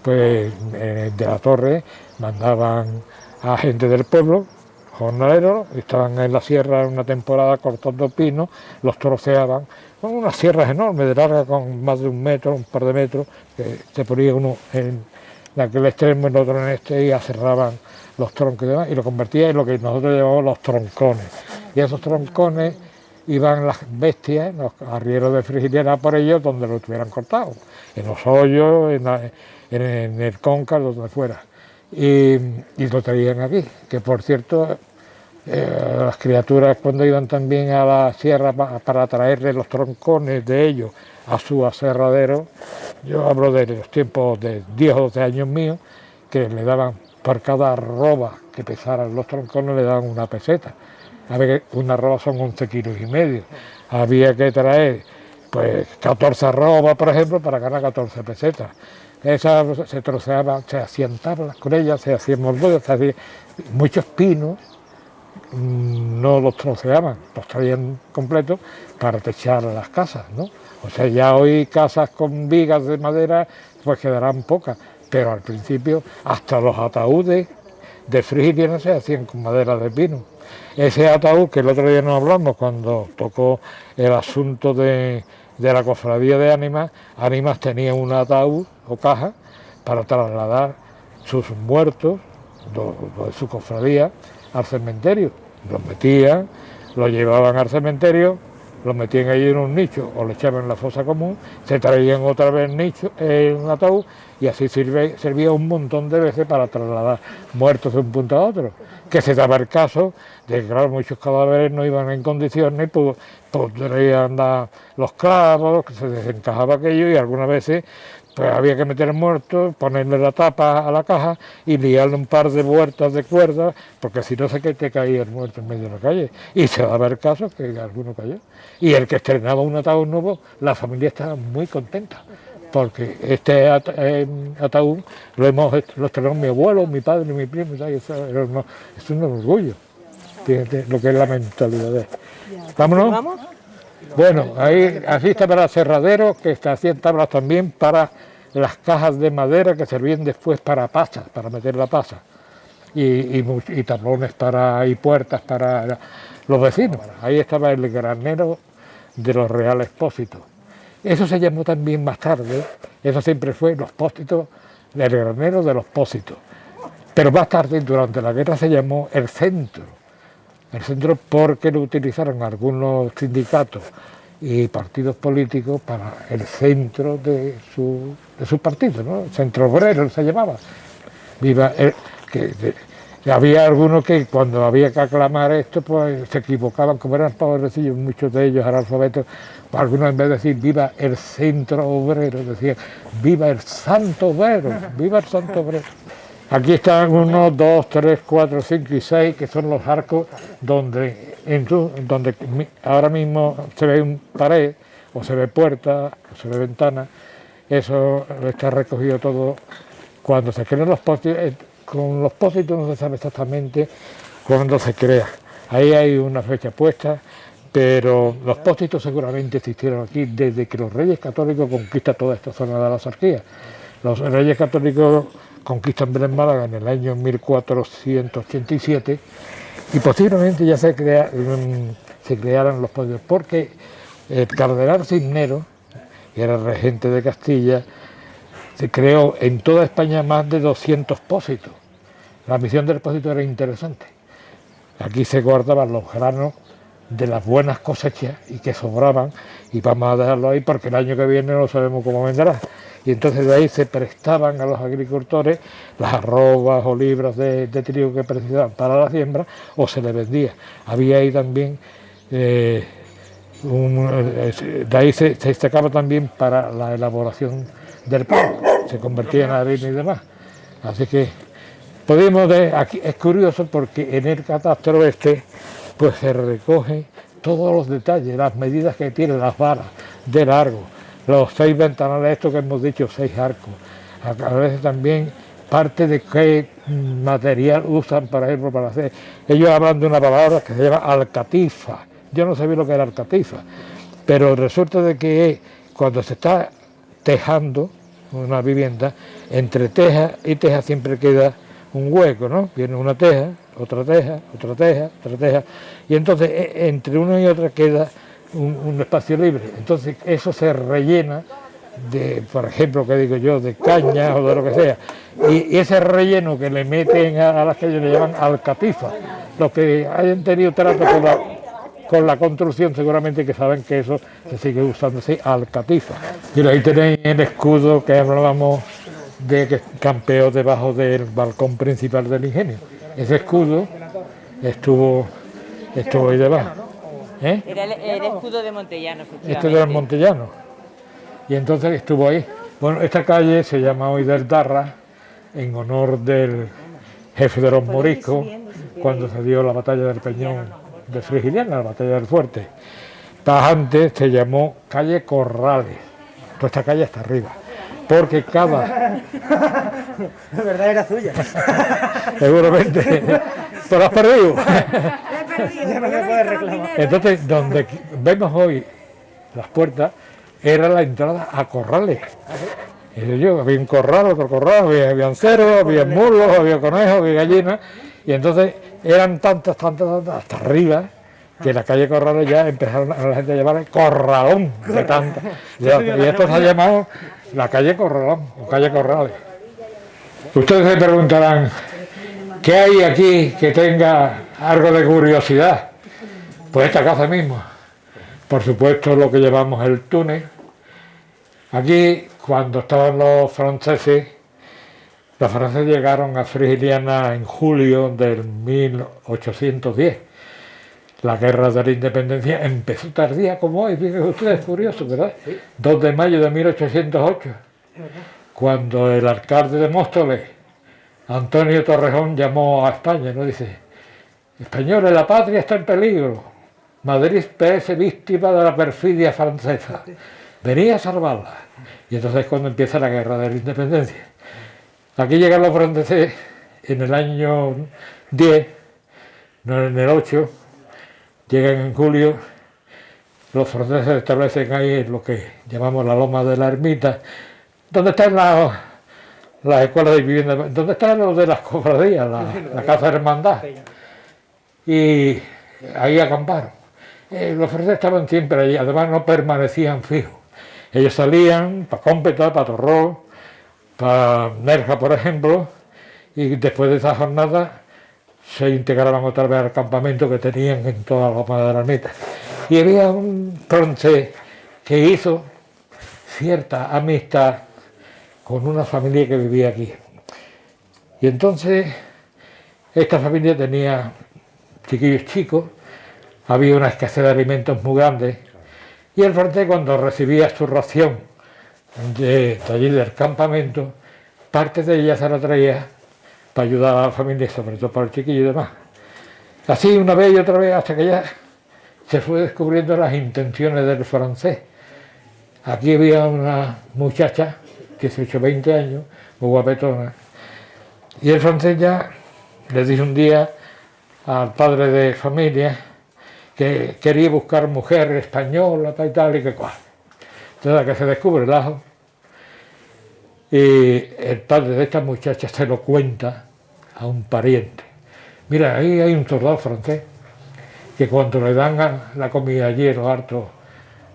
pues de la torre mandaban a gente del pueblo, jornaleros, estaban en la sierra una temporada cortando pinos, los troceaban, con unas sierras enormes, de larga, con más de 1 metro, un par de metros, que se ponía uno en aquel extremo, el otro en este, y aserraban los troncos y demás, y lo convertía en lo que nosotros llamamos los troncones. Y esos troncones iban las bestias, los arrieros de Frigiliana, por ellos, donde lo tuvieran cortado, en los hoyos, en el cóncavo, donde fuera. Y lo traían aquí, que por cierto, las criaturas cuando iban también a la sierra para traerle los troncones de ellos a su aserradero, yo hablo de los tiempos de 10 o 12 años míos, que le daban por cada arroba que pesaran los troncones, le daban 1 peseta. A ver, una arroba son 11,5 kilos. Había que traer pues 14 arrobas, por ejemplo, para ganar 14 pesetas. Esas se troceaban, se hacían tablas con ellas, se hacían molduras, se hacían muchos pinos. No los troceaban, los traían completos para techar las casas, ¿no? O sea, ya hoy casas con vigas de madera pues quedarán pocas, pero al principio hasta los ataúdes de Frigiliana se hacían con madera de pino. Ese ataúd que el otro día nos hablamos cuando tocó el asunto de la cofradía de Ánimas, Ánimas tenía un ataúd o caja para trasladar sus muertos de su cofradía al cementerio. Los metían, los llevaban al cementerio, los metían allí en un nicho o lo echaban en la fosa común, se traían otra vez nicho en un ataúd, y así servía un montón de veces para trasladar muertos de un punto a otro. Que se daba el caso de que, claro, muchos cadáveres no iban en condiciones, pues podrían dar los clavos, que se desencajaba aquello, y algunas veces pues había que meter el muerto, ponerle la tapa a la caja y liarle un par de vueltas de cuerda, porque si no se te caía el muerto en medio de la calle. Y se daba el caso que alguno cayó. Y el que estrenaba un ataúd nuevo, la familia estaba muy contenta, porque este ataúd lo estrenó mi abuelo, mi padre, mi primo, y eso es un orgullo. Fíjate lo que es la mentalidad de. ¿Vámonos? Bueno, ahí así estaba el aserradero, que hacían tablas también para las cajas de madera que servían después para pasas, para meter la pasa, y tablones y puertas para los vecinos. Ahí estaba el granero de los Reales Pósitos. Eso se llamó también más tarde, eso siempre fue los Pósitos, el granero de los Pósitos. Pero más tarde, durante la guerra, se llamó el centro porque lo utilizaron algunos sindicatos y partidos políticos para el centro de su partido, ¿no? El centro obrero se llamaba. Había algunos que cuando había que aclamar esto, pues se equivocaban, como eran pobrecillos, muchos de ellos analfabetos, pues algunos en vez de decir viva el centro obrero, decían viva el santo obrero, viva el santo obrero. Aquí están 1, 2, 3, 4, 5 y 6, que son los arcos donde ahora mismo se ve un pared, o se ve puerta, o se ve ventana. Eso está recogido todo cuando se crean los pósitos. Con los pósitos no se sabe exactamente cuándo se crea. Ahí hay una fecha puesta, pero los pósitos seguramente existieron aquí desde que los reyes católicos conquistan toda esta zona de la Axarquía. Los reyes católicos conquistan Belén Málaga en el año 1487 y posiblemente ya se crearan los pósitos, porque el cardenal Cisneros, que era regente de Castilla, se creó en toda España más de 200 pósitos. La misión del pósito era interesante. Aquí se guardaban los granos de las buenas cosechas y que sobraban, y vamos a dejarlo ahí porque el año que viene no sabemos cómo vendrá. Y entonces de ahí se prestaban a los agricultores las arrobas o libras de trigo que precisaban para la siembra, o se les vendía. Había ahí también, de ahí se sacaba también para la elaboración del pan, se convertía en harina y demás. Así que aquí es curioso porque en el catastro pues se recogen todos los detalles, las medidas que tienen las varas de largo, los 6 ventanales, esto que hemos dicho, 6 arcos, a veces también parte de qué material usan, por ejemplo, para hacer. Ellos hablan de una palabra que se llama alcatifa. Yo no sabía lo que era alcatifa, pero resulta de que cuando se está tejando una vivienda, entre teja y teja siempre queda un hueco, ¿no? Viene una teja, otra teja, otra teja, otra teja, y entonces entre una y otra queda un espacio libre. Entonces eso se rellena de, por ejemplo, que digo yo, de caña o de lo que sea, y ese relleno que le meten a las que ellos le llaman alcatifa, los que hayan tenido trato con la construcción seguramente que saben que eso se sigue usando así, alcatifa. Y ahí tenéis el escudo que hablábamos de que campeó debajo del balcón principal del ingenio. Ese escudo estuvo ahí debajo. Era el escudo de Montellano, efectivamente. Este era el Montellano. Y entonces estuvo ahí. Bueno, esta calle se llama hoy del Darra, en honor del jefe de los moriscos, cuando se dio la batalla del Peñón de Frigiliana, la batalla del Fuerte. Antes se llamó calle Corrales. Toda esta calle está arriba. Porque cada... La verdad era suya. Seguramente. ¿Te lo has perdido? Ya no me puedes reclamar. Entonces, donde vemos hoy las puertas, era la entrada a corrales. Había un corral, otro corral, había cerdos, había mulos, había conejos, había gallinas, y entonces eran tantas, hasta arriba, que la calle Corrales ya empezaron a la gente a llamar Corralón, de tantas. Y esto se ha llamado la calle Corralón, o calle Corrales. Ustedes se preguntarán, ¿qué hay aquí que tenga algo de curiosidad? Pues esta casa misma. Por supuesto, lo que llamamos el túnel. Aquí, cuando estaban los franceses llegaron a Frigiliana en julio del 1810. La guerra de la independencia empezó tardía como hoy, fíjense ustedes, es curioso, ¿verdad? 2 de mayo de 1808, cuando el alcalde de Móstoles, Antonio Torrejón, llamó a España, ¿no? Dice: españoles, la patria está en peligro, Madrid parece víctima de la perfidia francesa, venía a salvarla. Y entonces es cuando empieza la guerra de la independencia. Aquí llegan los franceses en el año 10, no en el 8, llegan en julio, los franceses establecen ahí lo que llamamos la Loma de la Ermita, donde están las escuelas de vivienda, donde están los de las cofradías, la Casa de Hermandad. Y ahí acamparon. Los franceses estaban siempre allí, además no permanecían fijos. Ellos salían para Cómpeta, para Torró, para Nerja, por ejemplo, y después de esa jornada se integraban otra vez al campamento que tenían en toda la Loma de la Ermita. Y había un francés que hizo cierta amistad con una familia que vivía aquí. Y entonces esta familia tenía chiquillos chicos, había una escasez de alimentos muy grande, y el francés, cuando recibía su ración de allí del campamento, parte de ella se la traía para ayudar a la familia, sobre todo para el chiquillo y demás. Así una vez y otra vez, hasta que ya se fue descubriendo las intenciones del francés. Aquí había una muchacha, 18, 20 años, muy guapetona, y el francés ya le dijo un día al padre de familia que quería buscar mujer española, tal y que cual. Entonces, que se descubre el ajo, y el padre de esta muchacha se lo cuenta a un pariente. Mira, ahí hay un soldado francés que cuando le dan la comida allí en los hartos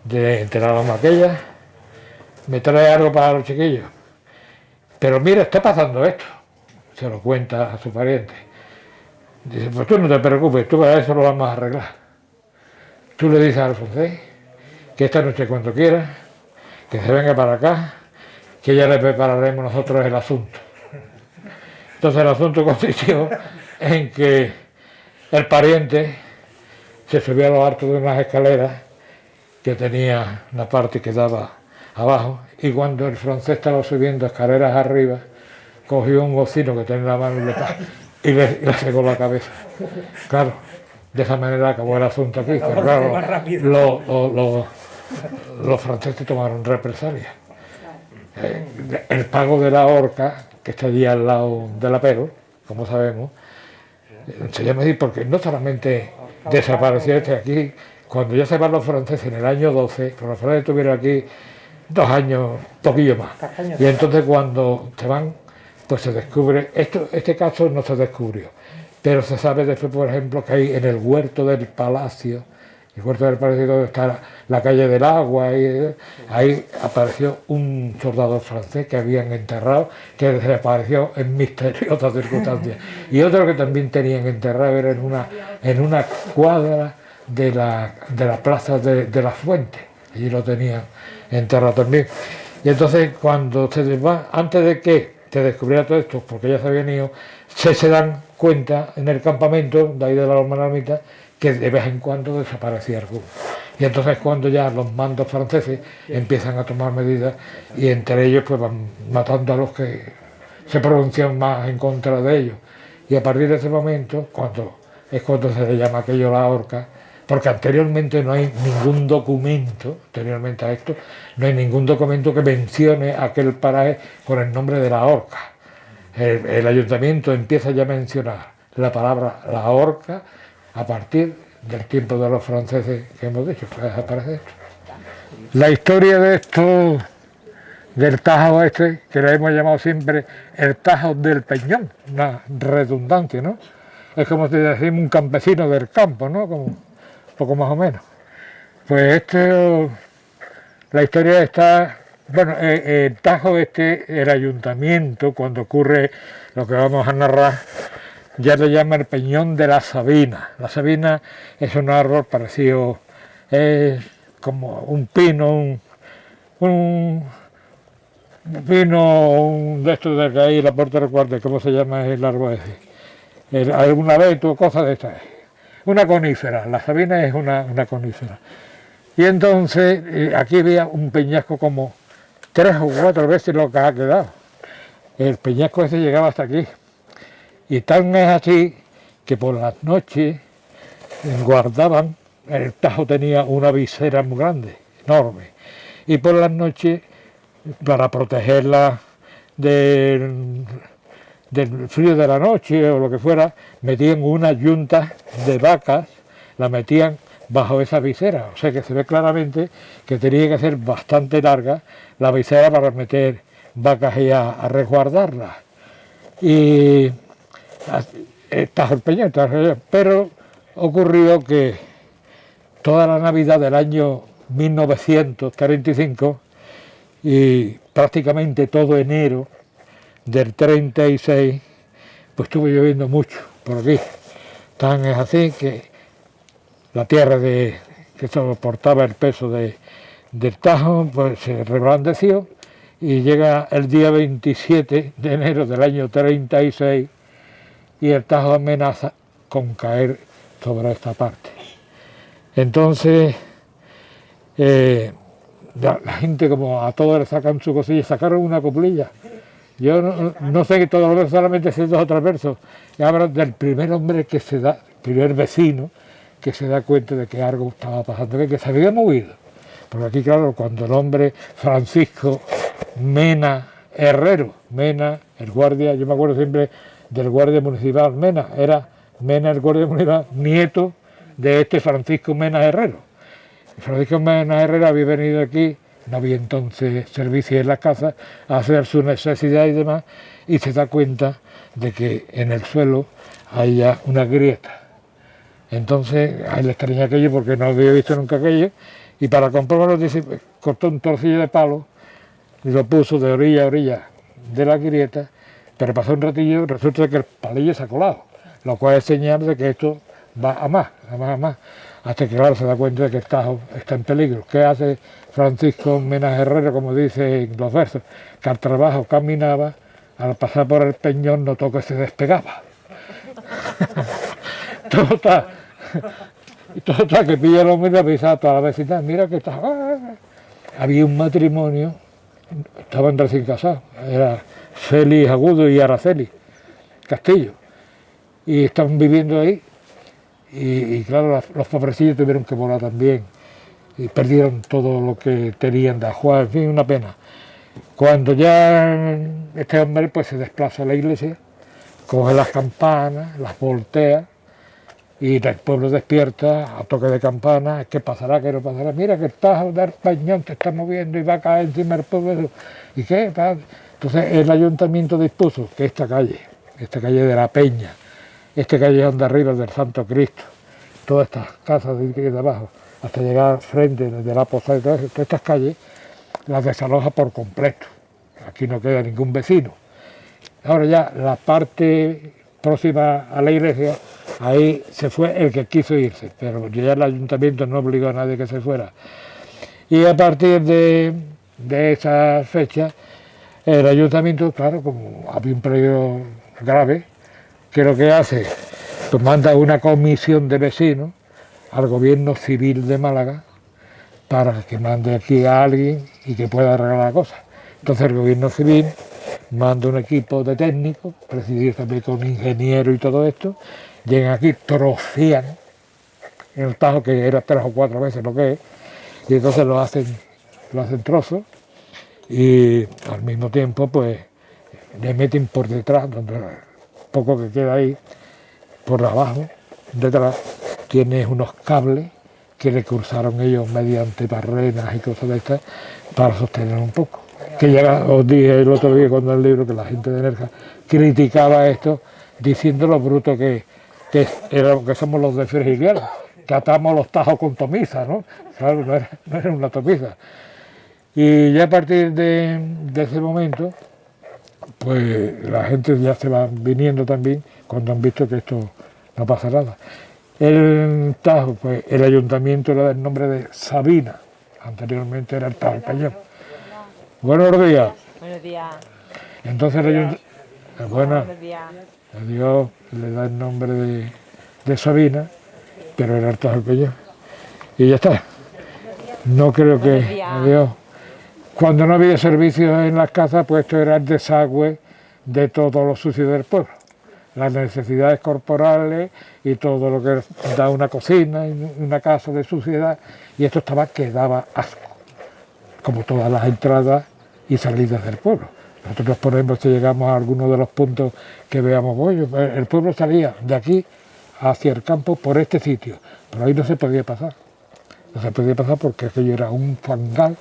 de la loma aquella, me trae algo para los chiquillos. Pero mira, está pasando esto. Se lo cuenta a su pariente. Dice, pues tú no te preocupes, tú para eso lo vamos a arreglar. Tú le dices al francés que esta noche cuando quiera, que se venga para acá, que ya le prepararemos nosotros el asunto. Entonces el asunto consistió en que el pariente se subió a los hartos de unas escaleras que tenía una parte que daba abajo, y cuando el francés estaba subiendo escaleras arriba, cogió un bocino que tenía en la mano y le secó la cabeza. Claro, de esa manera acabó el asunto aquí, pero claro, los franceses tomaron represalias. El pago de la horca, que está allí al lado del apero, como sabemos, se llama así porque no solamente desapareció este aquí, cuando ya se van los franceses en el año 12, los franceses estuvieron aquí 2 años, poquillo más. Y entonces cuando se van, pues se descubre, este caso no se descubrió, pero se sabe después, por ejemplo, que hay en el huerto del palacio, el huerto del palacio donde está la calle del agua, y ahí apareció un soldado francés que habían enterrado, que desapareció en misteriosas circunstancias, y otro que también tenían enterrado era en una cuadra de la plaza de la Fuente, allí lo tenían enterrado también. Y entonces cuando se va, antes de que se descubriera todo esto, porque ya se habían ido, se dan cuenta en el campamento de ahí de la Loma de la Ermita que de vez en cuando desaparecía alguno. Y entonces cuando ya los mandos franceses empiezan a tomar medidas, y entre ellos pues van matando a los que se pronuncian más en contra de ellos. Y a partir de ese momento, es cuando se le llama aquello la horca, porque anteriormente no hay ningún documento, anteriormente a esto, no hay ningún documento que mencione aquel paraje con el nombre de la horca. El ayuntamiento empieza ya a mencionar la palabra la horca a partir del tiempo de los franceses que hemos dicho, que desaparece esto. La historia de esto, del Tajo este, que le hemos llamado siempre el Tajo del Peñón, una redundancia, ¿no? Es como si decimos un campesino del campo, ¿no? Como poco más o menos. Pues la historia está, bueno, el Tajo este, el ayuntamiento, cuando ocurre lo que vamos a narrar, ya le llama el Peñón de la Sabina. La Sabina es un árbol parecido, es como un pino, un pino de estos de que hay en la Puerta del Cuartel, ¿cómo se llama el árbol ese? ¿Algún abeto, cosas de estas? Una conífera, la sabina es una conífera. Y entonces aquí había un peñasco como 3 o 4 veces lo que ha quedado. El peñasco ese llegaba hasta aquí. Y tan es así que por las noches guardaban, el Tajo tenía una visera muy grande, enorme, y por las noches, para protegerla del frío de la noche o lo que fuera, metían unas yuntas de vacas, la metían bajo esa visera, o sea que se ve claramente que tenía que ser bastante larga la visera para meter vacas y a resguardarlas. Y Tajo el Peñón, pero ocurrió que toda la Navidad del año 1935 y prácticamente todo enero del 36, pues estuvo lloviendo mucho por aquí. Tan es así que la tierra que soportaba el peso del Tajo, pues se reblandeció, y llega el día 27 de enero del año 36 y el Tajo amenaza con caer sobre esta parte. Entonces, la gente, como a todos le sacan su cosilla, sacaron una coplilla. Yo no sé que todos los versos, solamente sé 2 o 3 versos, y hablan del primer hombre que se da, primer vecino, que se da cuenta de que algo estaba pasando, que se había movido. Porque aquí, claro, cuando el hombre Francisco Mena Herrero, Mena, el guardia, yo me acuerdo siempre del guardia municipal Mena, era Mena el guardia municipal, nieto de este Francisco Mena Herrero. Francisco Mena Herrero había venido aquí, no había entonces servicios en las casas, a hacer sus necesidades y demás, y se da cuenta de que en el suelo hay ya una grieta. Entonces a él le extraña aquello porque no había visto nunca aquello, y para comprobarlo dice, cortó un trocillo de palo y lo puso de orilla a orilla de la grieta, pero pasó un ratillo, resulta que el palillo se ha colado, lo cual es señal de que esto va a más, hasta que claro se da cuenta de que el Tajo está en peligro. ¿Qué hace Francisco Mena Herrero, como dice en los versos? Que al trabajo caminaba, al pasar por el peñón notó que se despegaba. Total, que pilla el hombre y avisa a toda la vecindad, mira que está... Había un matrimonio, estaban recién casados, era Félix Agudo y Araceli Castillo, y estaban viviendo ahí, y claro, los pobrecillos tuvieron que volar también, y perdieron todo lo que tenían de ajuar, en fin, una pena. Cuando ya este hombre pues se desplaza a la iglesia, coge las campanas, las voltea, y el pueblo despierta a toque de campana. ¿Qué pasará? ¿Qué no pasará? Mira que el Tajo del Peñón se está moviendo y va a caer encima del pueblo. ¿Y qué? Entonces el ayuntamiento dispuso que esta calle de la Peña, este callejón de arriba del Santo Cristo, todas estas casas de abajo, hasta llegar al frente de la posada y todo eso, todas estas calles las desaloja por completo. Aquí no queda ningún vecino. Ahora ya la parte próxima a la iglesia, ahí se fue el que quiso irse, pero ya el ayuntamiento no obligó a nadie que se fuera. Y a partir de esa fecha, el ayuntamiento, claro, como había un peligro grave, que lo que hace, pues manda una comisión de vecinos al gobierno civil de Málaga para que mande aquí a alguien y que pueda arreglar la cosa. Entonces el gobierno civil manda un equipo de técnicos, presidido también con ingenieros y todo esto, llegan aquí, trocean el Tajo, que era 3 o 4 veces lo que es, y entonces lo hacen trozos, y al mismo tiempo pues le meten por detrás, donde poco que queda ahí, por abajo, detrás, tiene unos cables que le cruzaron ellos mediante barrenas y cosas de estas para sostener un poco. Que ya os dije el otro día cuando el libro que la gente de Nerja criticaba esto, diciendo lo bruto que somos los de Frigiliana, que atamos los tajos con tomisa, ¿no? Claro, no era una tomisa. Y ya a partir de ese momento, pues la gente ya se va viniendo también cuando han visto que esto no pasa nada. El Tajo, pues el ayuntamiento le da el nombre de Sabina, anteriormente era el Tajo Peñón. Buenos días. Buenos días. Entonces el ayuntamiento, Buenos días. Dios le da el nombre de Sabina, pero era el Tajo Peñón. Y ya está. No creo que... Adiós. Cuando no había servicios en las casas, pues esto era el desagüe de todo lo sucio del pueblo. Las necesidades corporales y todo lo que da una cocina, una casa de suciedad, y esto que daba asco, como todas las entradas y salidas del pueblo. Nosotros nos ponemos, si llegamos a alguno de los puntos que veamos, oye, el pueblo salía de aquí hacia el campo por este sitio, pero ahí no se podía pasar. No se podía pasar porque aquello era un fangal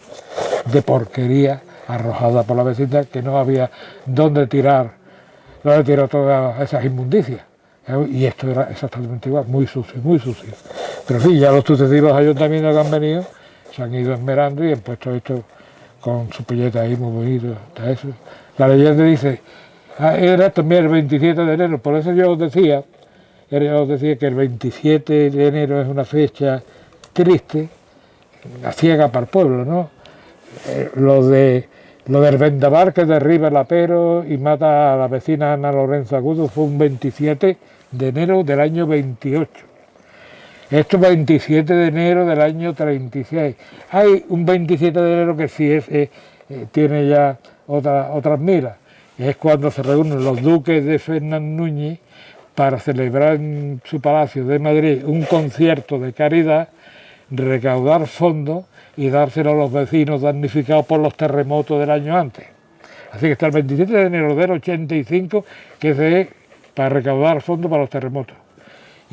de porquería arrojada por la vecindad, que no había dónde tirar todas esas inmundicias. Y esto era exactamente igual, muy sucio, muy sucio. Pero sí, ya los sucesivos ayuntamientos que han venido se han ido esmerando y han puesto esto con su pilleta ahí muy bonito, hasta eso. La leyenda dice, era también el 27 de enero, por eso yo os decía que el 27 de enero es una fecha triste, una ciega para el pueblo, ¿no? Lo del vendaval que derriba el apero y mata a la vecina Ana Lorenzo Agudo fue un 27 de enero del año 28. Esto es 27 de enero del año 36. Hay un 27 de enero que sí tiene ya otras miras. Es cuando se reúnen los duques de Fernán Núñez para celebrar en su palacio de Madrid un concierto de caridad, recaudar fondos y dárselo a los vecinos damnificados por los terremotos del año antes. Así que está el 27 de enero del 85, que es para recaudar fondos para los terremotos.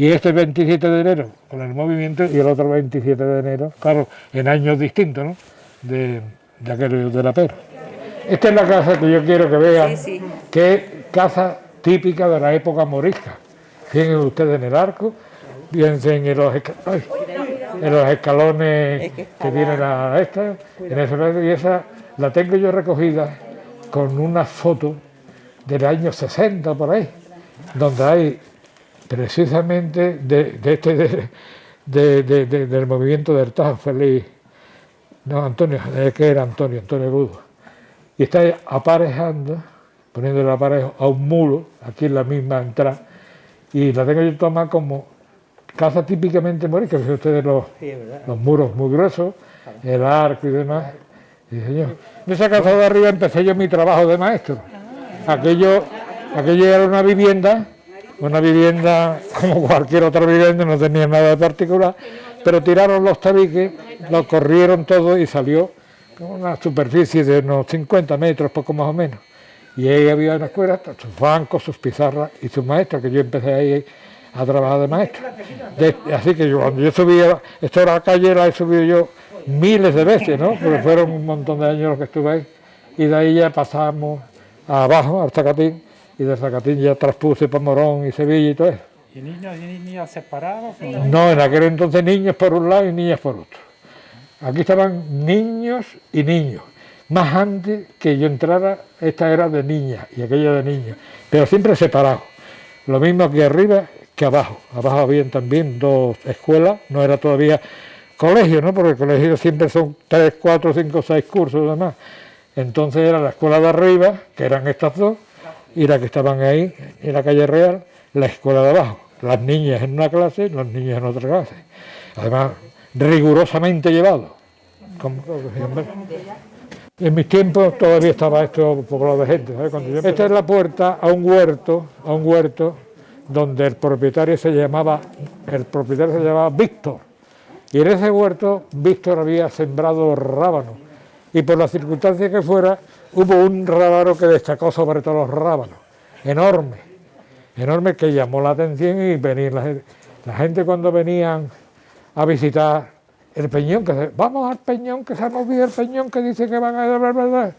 Y este 27 de enero con el movimiento y el otro 27 de enero, claro, en años distintos, ¿no? De aquel de la Pera. Esta es la casa que yo quiero que vean, que es casa típica de la época morisca. Fíjense ustedes en el arco, fíjense en los escalones que tienen y esa la tengo yo recogida con una foto del año 60 por ahí, donde hay precisamente del movimiento del Tajo Feliz, no Antonio, que era Antonio Ludo, y está aparejando, poniendo el aparejo a un mulo, aquí en la misma entrada, y la tengo yo tomada como casa típicamente morisca, fíjense ustedes los muros muy gruesos, el arco y demás. Y señor, en esa casa de arriba empecé yo mi trabajo de maestro. Aquello era una vivienda como cualquier otra vivienda, no tenía nada de particular, pero tiraron los tabiques, los corrieron todo y salió con una superficie de unos 50 metros, poco más o menos. Y ahí había una escuela, sus bancos, sus pizarras y sus maestros, que yo empecé ahí a trabajar de maestro. Así que cuando yo subía, esta era la calle, la he subido yo miles de veces, ¿no? Porque fueron un montón de años los que estuve ahí. Y de ahí ya pasamos abajo, al Zacatín, y del Zacatín ya traspuse para Morón y Sevilla y todo eso. ¿Y niños y niñas separados? No, en aquel entonces niños por un lado y niñas por otro. Aquí estaban niños y niños. Más antes que yo entrara, esta era de niñas y aquella de niños, pero siempre separados. Lo mismo aquí arriba que abajo. Abajo habían también dos escuelas, no era todavía colegio, ¿no? Porque el colegio siempre son 3, 4, 5, 6 cursos y demás. Entonces era la escuela de arriba, que eran estas dos, y las que estaban ahí, en la calle Real, la escuela de abajo. Las niñas en una clase, los niños en otra clase. Además, rigurosamente llevado. En mis tiempos todavía estaba esto poblado de gente, ¿sabes? Esta es la puerta a un huerto donde el propietario se llamaba Víctor. Y en ese huerto Víctor había sembrado rábanos. Y por las circunstancias que fuera, hubo un rábano que destacó sobre todos los rábanos. Enorme, que llamó la atención y venía la gente cuando venían a visitar el peñón, vamos al peñón, que se ha movido el peñón, que dice que van a...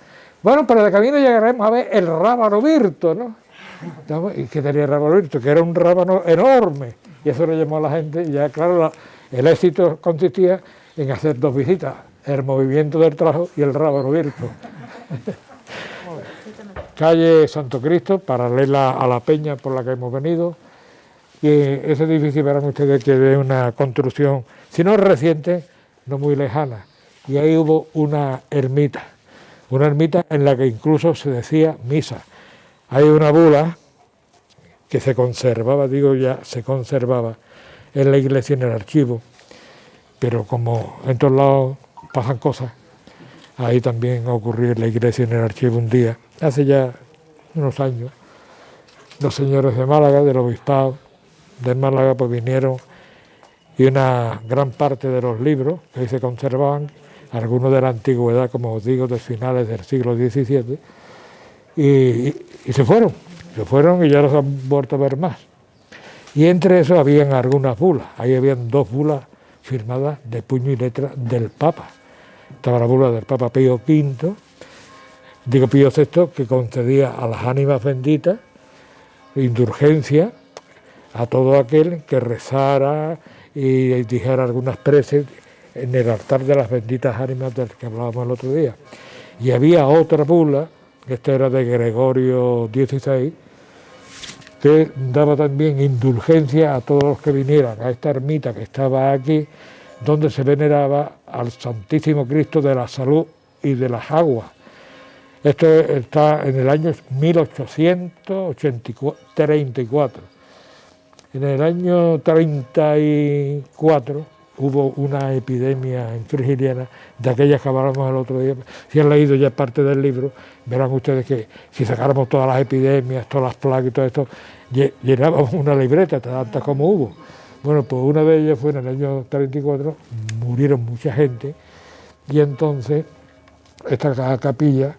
Bueno, pero de camino llegaremos a ver el rábano virto, ¿no? ¿Y qué tenía el rábano virto? Que era un rábano enorme. Y eso le llamó a la gente, y ya claro, el éxito consistía en hacer 2 visitas, el movimiento del trabajo y el rábano virto. Calle Santo Cristo, paralela a la peña por la que hemos venido, y ese edificio verán ustedes que es una construcción, si no reciente, no muy lejana, y ahí hubo una ermita en la que incluso se decía misa. Hay una bula que se conservaba en la iglesia, en el archivo, pero como en todos lados pasan cosas, ahí también ocurrió en la iglesia, en el archivo un día, hace ya unos años, los señores de Málaga, del obispado de Málaga, pues vinieron, y una gran parte de los libros que ahí se conservaban, algunos de la antigüedad, como os digo, de finales del siglo XVII, y se fueron y ya los han vuelto a ver más. Y entre eso habían algunas bulas, ahí habían 2 bulas firmadas de puño y letra del Papa. Estaba la bula del Papa Pío VI, Pío VI, que concedía a las ánimas benditas indulgencia a todo aquel que rezara y dijera algunas preces en el altar de las benditas ánimas del que hablábamos el otro día. Y había otra bula, esta era de Gregorio XVI, que daba también indulgencia a todos los que vinieran a esta ermita que estaba aquí, donde se veneraba al Santísimo Cristo de la Salud y de las Aguas. Esto está en el año 1834. En el año 34 hubo una epidemia en Frigiliana, de aquellas que hablamos el otro día. Si han leído ya parte del libro, verán ustedes que si sacáramos todas las epidemias, todas las plagas y todo esto, llenábamos una libreta, tantas como hubo. Bueno, pues una de ellas fue en el año 34, murieron mucha gente, y entonces esta capilla,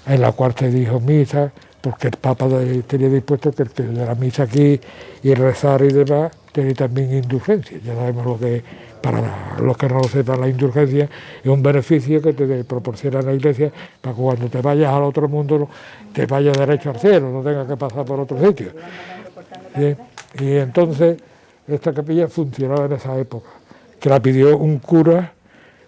en la cual se dijo misa, porque el Papa tenía dispuesto que el que de la misa aquí y rezar y demás, tenéis también indulgencia. Ya sabemos lo que, para los que no lo sepan, la indulgencia es un beneficio que te proporciona la Iglesia para que cuando te vayas al otro mundo te vayas derecho al cielo, no tengas que pasar por otro sitio. Y entonces esta capilla funcionaba en esa época, que la pidió un cura.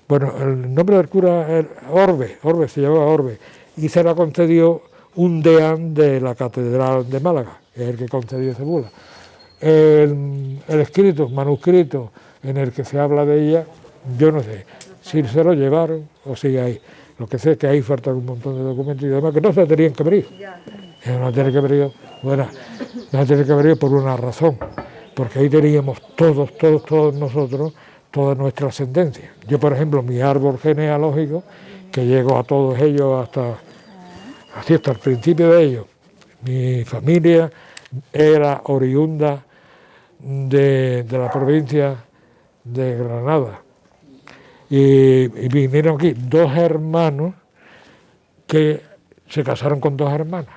Bueno, el nombre del cura era Orbe, se llamaba Orbe, y se la concedió un deán de la Catedral de Málaga, que es el que concedió esa bula. El manuscrito en el que se habla de ella, yo no sé si se lo llevaron o sigue ahí. Lo que sé es que ahí faltan un montón de documentos y demás que no se tenían que abrir. No tiene que abrir, bueno, no tiene que abrir por una razón, porque ahí teníamos todos nosotros, toda nuestra ascendencia. Yo, por ejemplo, mi árbol genealógico, que llego a todos ellos hasta el principio de ellos. Mi familia era oriunda de la provincia de Granada. Y vinieron aquí 2 hermanos que se casaron con 2 hermanas.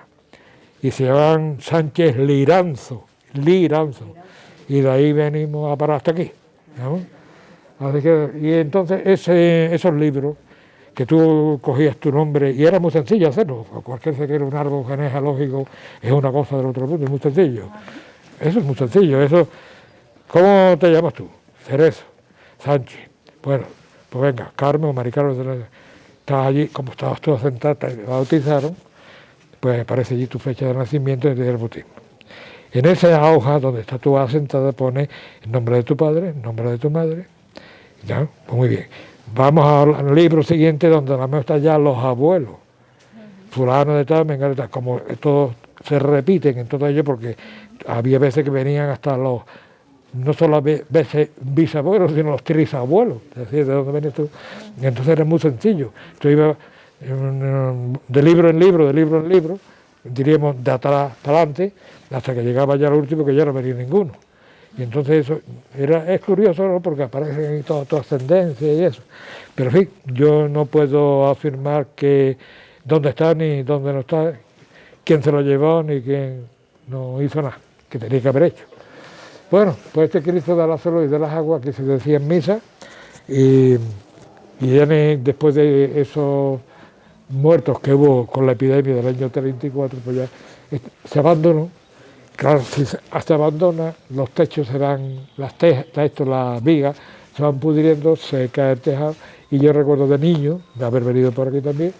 Y se llamaban Sánchez Liranzo. Y de ahí venimos a parar hasta aquí, ¿no? Así que, y entonces esos libros, que tú cogías tu nombre, y era muy sencillo hacerlo, cualquier se quiera un árbol genealógico es una cosa del otro mundo, es muy sencillo. Eso es muy sencillo, eso. ¿Cómo te llamas tú? Cerezo, Sánchez. Bueno, pues venga, Carmen o Maricarmen, estás allí, como estabas tú sentada, te bautizaron, pues aparece allí tu fecha de nacimiento y el bautismo. En esa hoja donde está tú asentada pone el nombre de tu padre, el nombre de tu madre. Ya, pues muy bien. Vamos al libro siguiente donde la mano están ya los abuelos. Fulano de tal, mengano de tal. Como todos se repiten en todo ello porque había veces que venían hasta los, no solo veces bisabuelos, sino los trisabuelos. Es decir, ¿de dónde vienes tú? Y entonces era muy sencillo. Tú ibas de libro en libro, diríamos de atrás para adelante, hasta que llegaba ya el último que ya no venía ninguno. Y entonces eso es curioso, ¿no? Porque aparecen ahí toda tu ascendencia y eso. Pero en fin, yo no puedo afirmar que dónde está ni dónde no está, quién se lo llevó ni quién no hizo nada, que tenía que haber hecho. Bueno, pues este Cristo de la Salud y de las Aguas que se decía en misa, y ya después de esos muertos que hubo con la epidemia del año 34, pues ya se abandonó. Claro, si se abandona, los techos se van, las vigas se van pudriendo, se cae el tejado. Y yo recuerdo de niño, de haber venido por aquí también,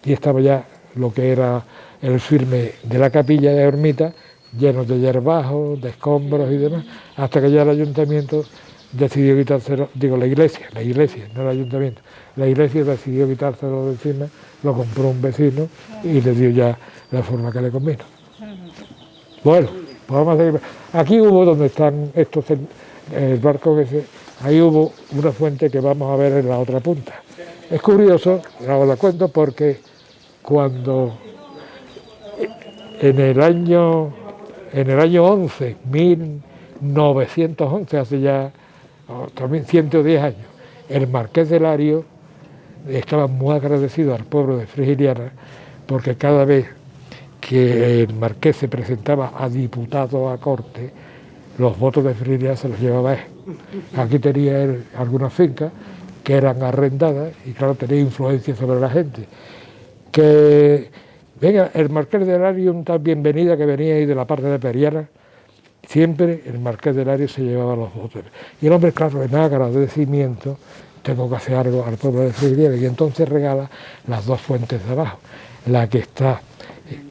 y estaba ya lo que era el firme de la capilla de ermita, lleno de hierbajos, de escombros y demás, hasta que ya el ayuntamiento decidió quitárselo, digo la iglesia, no el ayuntamiento, la iglesia decidió quitárselo de encima, lo compró un vecino y le dio ya la forma que le convino. Bueno, pues vamos a seguir. Aquí hubo donde están estos, el barco ahí hubo una fuente que vamos a ver en la otra punta. Es curioso, os la cuento porque cuando en el año 1911, hace ya también 110 años, el marqués de Lario estaba muy agradecido al pueblo de Frigiliana porque cada vez que el marqués se presentaba a diputado a corte, los votos de Frigiliana se los llevaba él. Aquí tenía él algunas fincas que eran arrendadas y claro, tenía influencia sobre la gente. Que venga, el marqués de Lario, un tal Bienvenida que venía ahí de la parte de Periana, siempre el marqués de Lario se llevaba los votos. Y el hombre, claro, en agradecimiento, tengo que hacer algo al pueblo de Frigiliana, y entonces regala las 2 fuentes de abajo, la que está,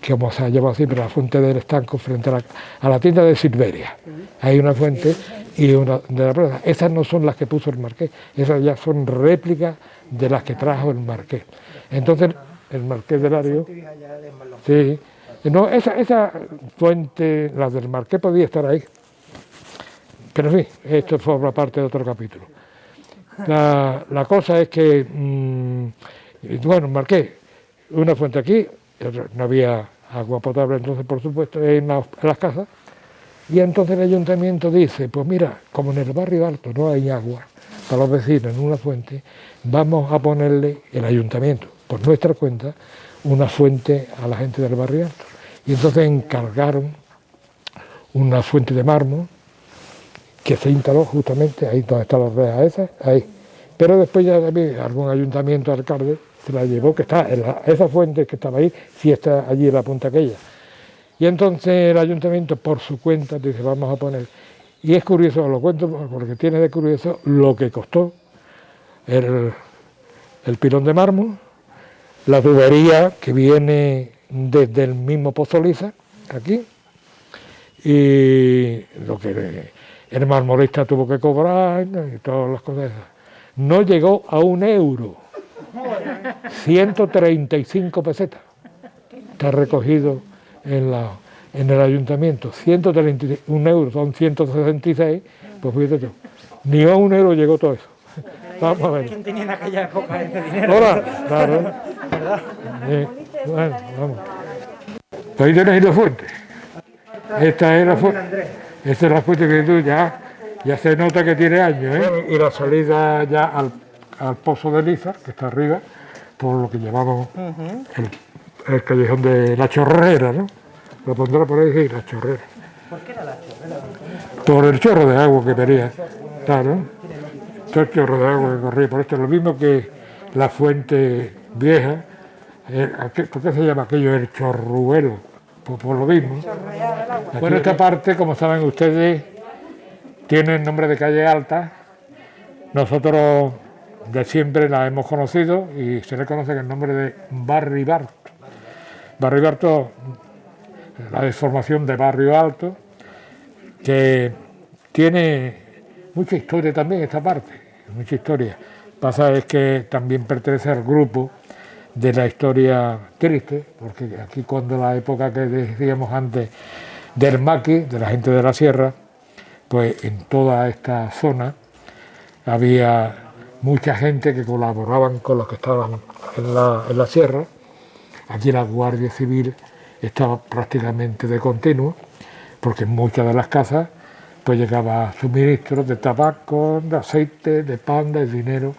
como se ha llamado siempre, la fuente del estanco frente a la tienda de Silveria. Hay una fuente y una de la plaza. Esas no son las que puso el marqués, esas ya son réplicas de las que trajo el marqués. Entonces, el marqués de Lario, sí, no, esa fuente, la del marqués, podía estar ahí. Pero en fin, esto forma parte de otro capítulo. La cosa es que, bueno, marqués, una fuente aquí, no había agua potable entonces, por supuesto, en las casas, y entonces el ayuntamiento dice, pues mira, como en el barrio alto no hay agua para los vecinos en una fuente, vamos a ponerle, el ayuntamiento, por nuestra cuenta, una fuente a la gente del barrio alto. Y entonces encargaron una fuente de mármol que se instaló justamente ahí donde están las rejas esas, ahí. Pero después ya también algún ayuntamiento, alcalde, se la llevó, que está en esa fuente que estaba ahí, sí está allí en la punta aquella. Y entonces el ayuntamiento por su cuenta dice, vamos a poner, y es curioso, lo cuento porque tiene de curioso lo que costó el pilón de mármol, la tubería que viene desde el mismo Pozo Lisa, aquí, y lo que el marmolista tuvo que cobrar y todas las cosas esas. No llegó a €1, 135 pesetas. Está recogido en el ayuntamiento, 131 euros, son 166, pues fíjate tú, ni a €1 llegó todo eso. Vamos a ver. ¿Quién tenía en aquella época ese dinero? Hola, claro. ¿Verdad? Bueno, vamos. Ahí tenéis la fuente. Esta es la fuente. Esta es la fuente que tú ya se nota que tiene años, ¿eh? Y la salida ya al Pozo de Liza, que está arriba, por lo que llamamos el callejón de la Chorrera, ¿no? Lo pondrá por ahí, sí, la Chorrera. ¿Por qué era la chorrera? Por el chorro de agua que venía, claro. Todo el chorro de agua que corría por esto, lo mismo que la fuente vieja. ¿Por qué se llama aquello el chorruelo? Pues por lo mismo. Bueno, esta parte, como saben ustedes, tiene el nombre de calle Alta. Nosotros de siempre la hemos conocido y se le conoce con el nombre de Barri Barto. Barri Barto, la deformación de Barrio Alto, que tiene mucha historia también esta parte, mucha historia. Pasa es que también pertenece al grupo de la historia triste, porque aquí cuando la época que decíamos antes del maqui, de la gente de la sierra, pues en toda esta zona había mucha gente que colaboraban con los que estaban en la sierra. Aquí la Guardia Civil estaba prácticamente de continuo, porque en muchas de las casas pues llegaba suministros de tabaco, de aceite, de pan, de dinero.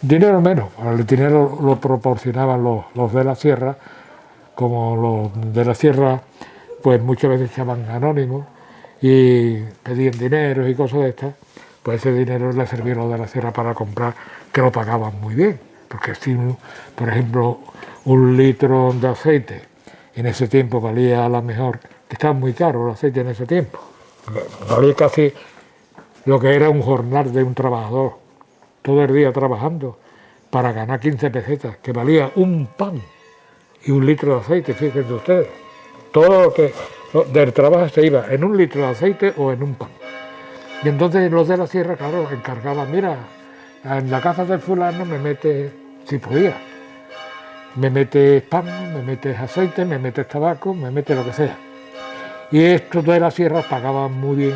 Dinero menos, el dinero lo proporcionaban los de la sierra, como los de la sierra pues muchas veces llamaban anónimos y pedían dinero y cosas de estas, pues ese dinero le servía a los de la sierra para comprar, que lo pagaban muy bien, porque si, por ejemplo, 1 litro de aceite en ese tiempo valía a lo mejor, que estaba muy caro el aceite en ese tiempo, valía casi lo que era un jornal de un trabajador, todo el día trabajando para ganar 15 pesetas, que valía un pan y 1 litro de aceite, fíjense ustedes. Todo lo que del trabajo se iba en 1 litro de aceite o en un pan. Y entonces los de la sierra, claro, encargaban, mira, en la casa del fulano me metes, si podía, me metes pan, me metes aceite, me metes tabaco, me metes lo que sea. Y estos de la sierra pagaban muy bien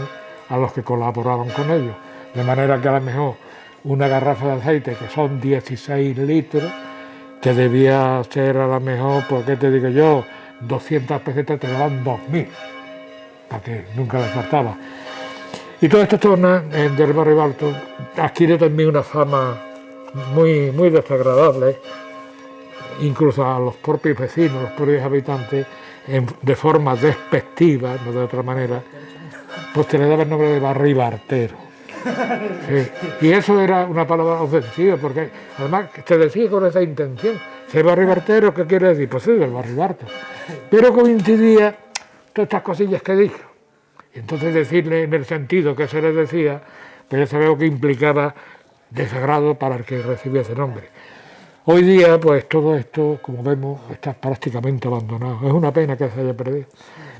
a los que colaboraban con ellos, de manera que a lo mejor una garrafa de aceite, que son 16 litros, que debía ser a lo mejor, ¿por qué te digo yo?, 200 pesetas te daban 2.000, para que nunca les faltaba. Y toda esta zona del barrio Alto adquiere también una fama muy, muy desagradable, incluso a los propios vecinos, los propios habitantes, de forma despectiva, no de otra manera, pues se le daba el nombre de barribartero. Sí. Y eso era una palabra ofensiva, porque además se decía con esa intención. ¿Ser barribartero qué quiere decir? Pues sí, el barribarto. Pero coincidía todas estas cosillas que dijo. Y entonces decirle en el sentido que se le decía, pues ya sabemos que implicaba desagrado para el que recibía ese nombre. Hoy día, pues todo esto, como vemos, está prácticamente abandonado. Es una pena que se haya perdido.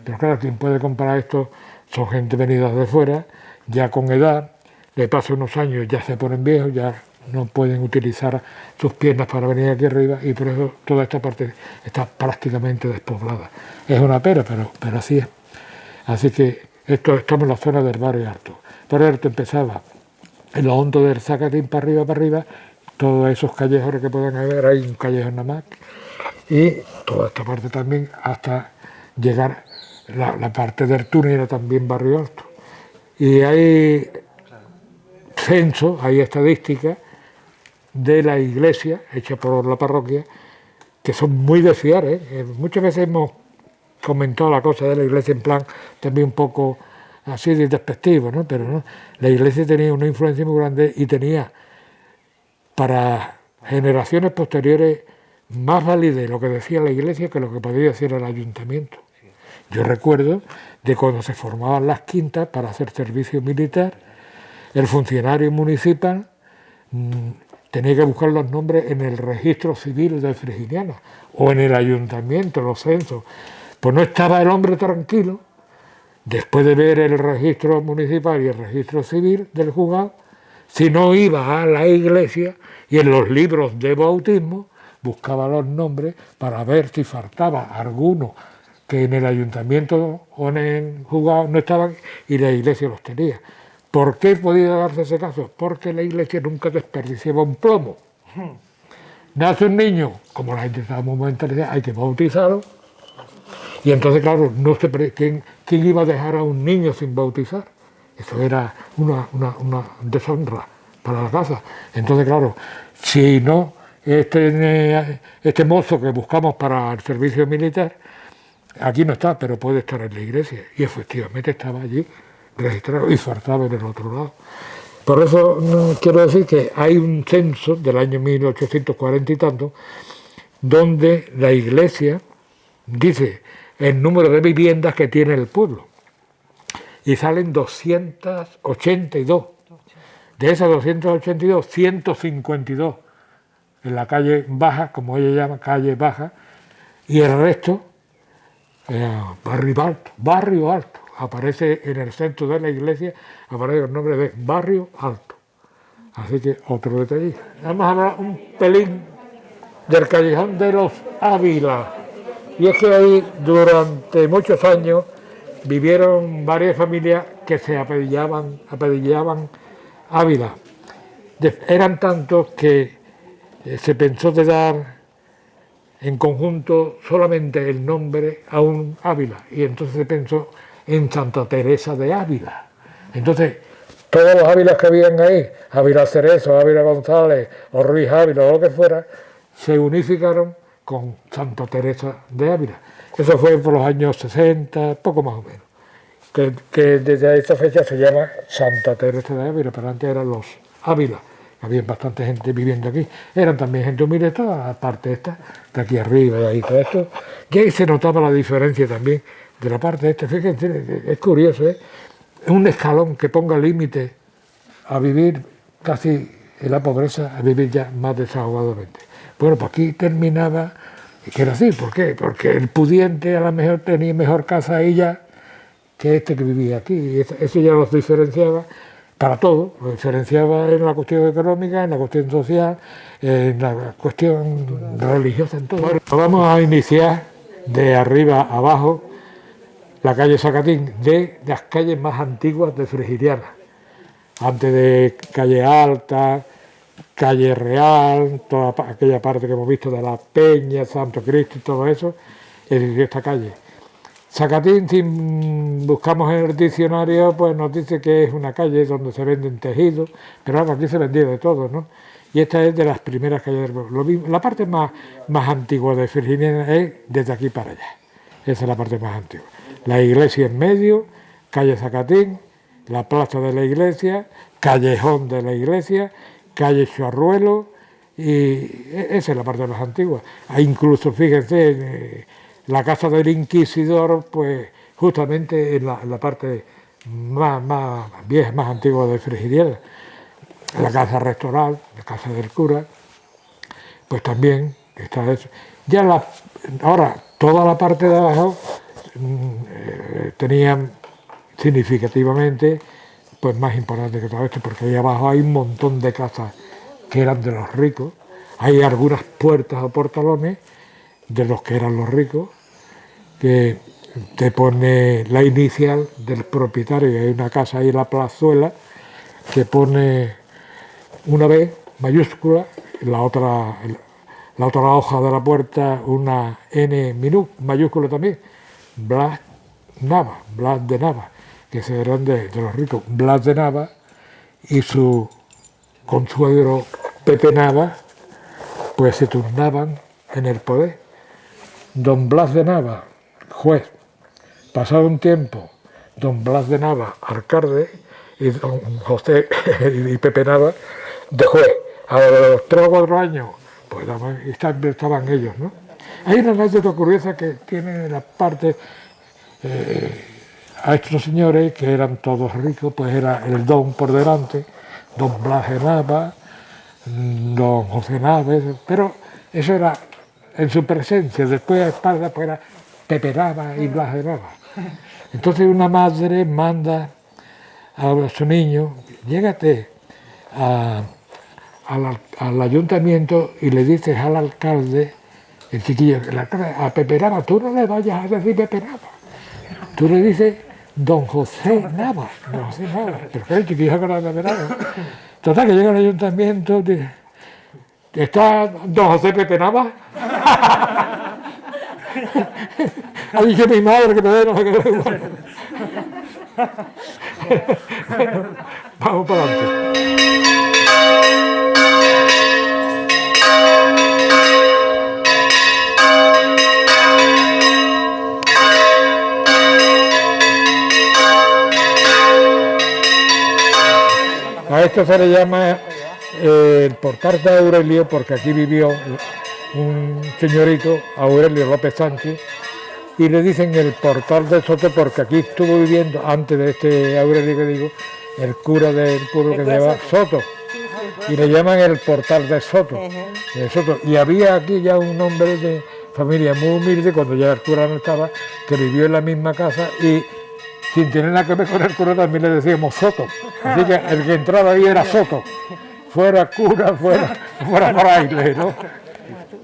Pero claro, quien puede comprar esto son gente venida de fuera, ya con edad, le pasa unos años, ya se ponen viejos, ya no pueden utilizar sus piernas para venir aquí arriba y por eso toda esta parte está prácticamente despoblada. Es una pena, pero así es. Así que estamos en la zona del barrio Alto. El barrio Alto empezaba en lo hondo del Zacatín para arriba, todos esos callejones que pueden haber, hay un callejón nada más, y toda esta parte también hasta llegar la parte del túnel era también barrio Alto. Y hay censo, hay estadísticas de la iglesia hecha por la parroquia que son muy de fiar, ¿eh? Muchas veces hemos comentado la cosa de la iglesia en plan también un poco así de despectivo, ¿no? Pero no, la Iglesia tenía una influencia muy grande y tenía para generaciones posteriores más validez lo que decía la Iglesia que lo que podía decir el ayuntamiento. Yo recuerdo de cuando se formaban las quintas para hacer servicio militar, el funcionario municipal tenía que buscar los nombres en el registro civil de Frigiliana o en el ayuntamiento, los censos. Pues no estaba el hombre tranquilo, después de ver el registro municipal y el registro civil del juzgado, si no iba a la iglesia y en los libros de bautismo buscaba los nombres para ver si faltaba alguno que en el ayuntamiento o en el juzgado no estaban y la iglesia los tenía. ¿Por qué podía darse ese caso? Porque la iglesia nunca desperdiciaba un plomo. Nace un niño, como la gente estaba muy mentalizada, hay que bautizarlo. Y entonces, claro, no sé ¿quién iba a dejar a un niño sin bautizar? Eso era una deshonra para la casa. Entonces, claro, si no, este mozo que buscamos para el servicio militar, aquí no está, pero puede estar en la iglesia. Y efectivamente estaba allí registrado y faltaba en el otro lado. Por eso quiero decir que hay un censo del año 1840 y tanto, donde la iglesia dice el número de viviendas que tiene el pueblo. Y salen 282. De esas 282, 152 en la calle baja, como ella llama, calle baja, y el resto, barrio alto. Aparece en el centro de la iglesia, aparece el nombre de Barrio Alto. Así que otro detalle. Vamos a hablar un pelín del callejón de los Ávila. Y es que ahí durante muchos años vivieron varias familias que se apellidaban Ávila. Eran tantos que se pensó de dar en conjunto solamente el nombre a un Ávila. Y entonces se pensó en Santa Teresa de Ávila. Entonces, todos los Ávilas que habían ahí, Ávila Cerezo, Ávila González, o Ruiz Ávila, o lo que fuera, se unificaron con Santa Teresa de Ávila. Eso fue por los años 60, poco más o menos. Que desde esa fecha se llama Santa Teresa de Ávila, pero antes eran los Ávila. Había bastante gente viviendo aquí. Eran también gente humilde, toda la parte esta, de aquí arriba y ahí todo esto. Y ahí se notaba la diferencia también de la parte esta. Fíjense, es curioso, ¿eh? Es un escalón que ponga límite a vivir casi en la pobreza, a vivir ya más desahogadamente. Bueno, pues aquí terminaba, que era así. ¿Por qué? Porque el pudiente a lo mejor tenía mejor casa ella que este que vivía aquí. Y eso ya los diferenciaba para todo. Los diferenciaba en la cuestión económica, en la cuestión social, en la cuestión religiosa, en todo. Bueno, vamos a iniciar de arriba a abajo la calle Zacatín, de las calles más antiguas de Frigiliana. Antes de Calle Alta, Calle Real, toda aquella parte que hemos visto de la Peña, Santo Cristo y todo eso, existió esta calle. Zacatín, si buscamos en el diccionario, pues nos dice que es una calle donde se venden tejidos, pero vamos, aquí se vendía de todo, ¿no? Y esta es de las primeras calles del pueblo. La parte más antigua de Frigiliana es desde aquí para allá. Esa es la parte más antigua. La iglesia en medio, calle Zacatín, la plaza de la iglesia, callejón de la iglesia, calle Charruelo, y esa es la parte más antigua. Incluso, fíjense, la casa del inquisidor, pues justamente en la parte más vieja, más antigua de Frigiliana. La casa rectoral, la casa del cura, pues también está eso. Ahora, toda la parte de abajo tenían significativamente pues más importante que todo esto, porque ahí abajo hay un montón de casas que eran de los ricos, hay algunas puertas o portalones de los que eran los ricos, que te pone la inicial del propietario, y hay una casa ahí en la plazuela que pone una B mayúscula, la otra hoja de la puerta una N mayúscula también, Blas de Nava, que se eran de los ricos. Blas de Nava y su consuegro Pepe Nava, pues se turnaban en el poder. Don Blas de Nava, juez, pasado un tiempo, don Blas de Nava, alcalde, y don José y Pepe Nava, de juez. A los 3 o 4 años, pues estaban ellos, ¿no? Hay una anécdota curiosa que tiene la parte... a estos señores, que eran todos ricos, pues era el don por delante, don Blas de Nava, don José Nava, pero eso era en su presencia. Después a espalda pues era Pepe Nava y Blas de Nava. Entonces una madre manda a su niño, llégate al ayuntamiento y le dices al alcalde, el chiquillo, a Pepe Nava, tú no le vayas a decir Pepe Nava, tú le dices don José Nava, don José Nava, pero que el chiquillo con la Pepe Nava. Total, que llega al ayuntamiento, dice, ¿está don José Pepe Nava? Ha dicho mi madre que me dé no sé qué. Vamos para adelante. A esto se le llama el portal de Aurelio, porque aquí vivió un señorito, Aurelio López Sánchez, y le dicen el portal de Soto porque aquí estuvo viviendo, antes de este Aurelio que digo, el cura del pueblo que se llama Soto, y le llaman el portal de Soto, de Soto. Y había aquí ya un hombre de familia muy humilde, cuando ya el cura no estaba, que vivió en la misma casa y sin tener nada que ver con el cura también le decíamos Soto. Así que el que entraba ahí era Soto, fuera cura, fuera fraile, ¿no?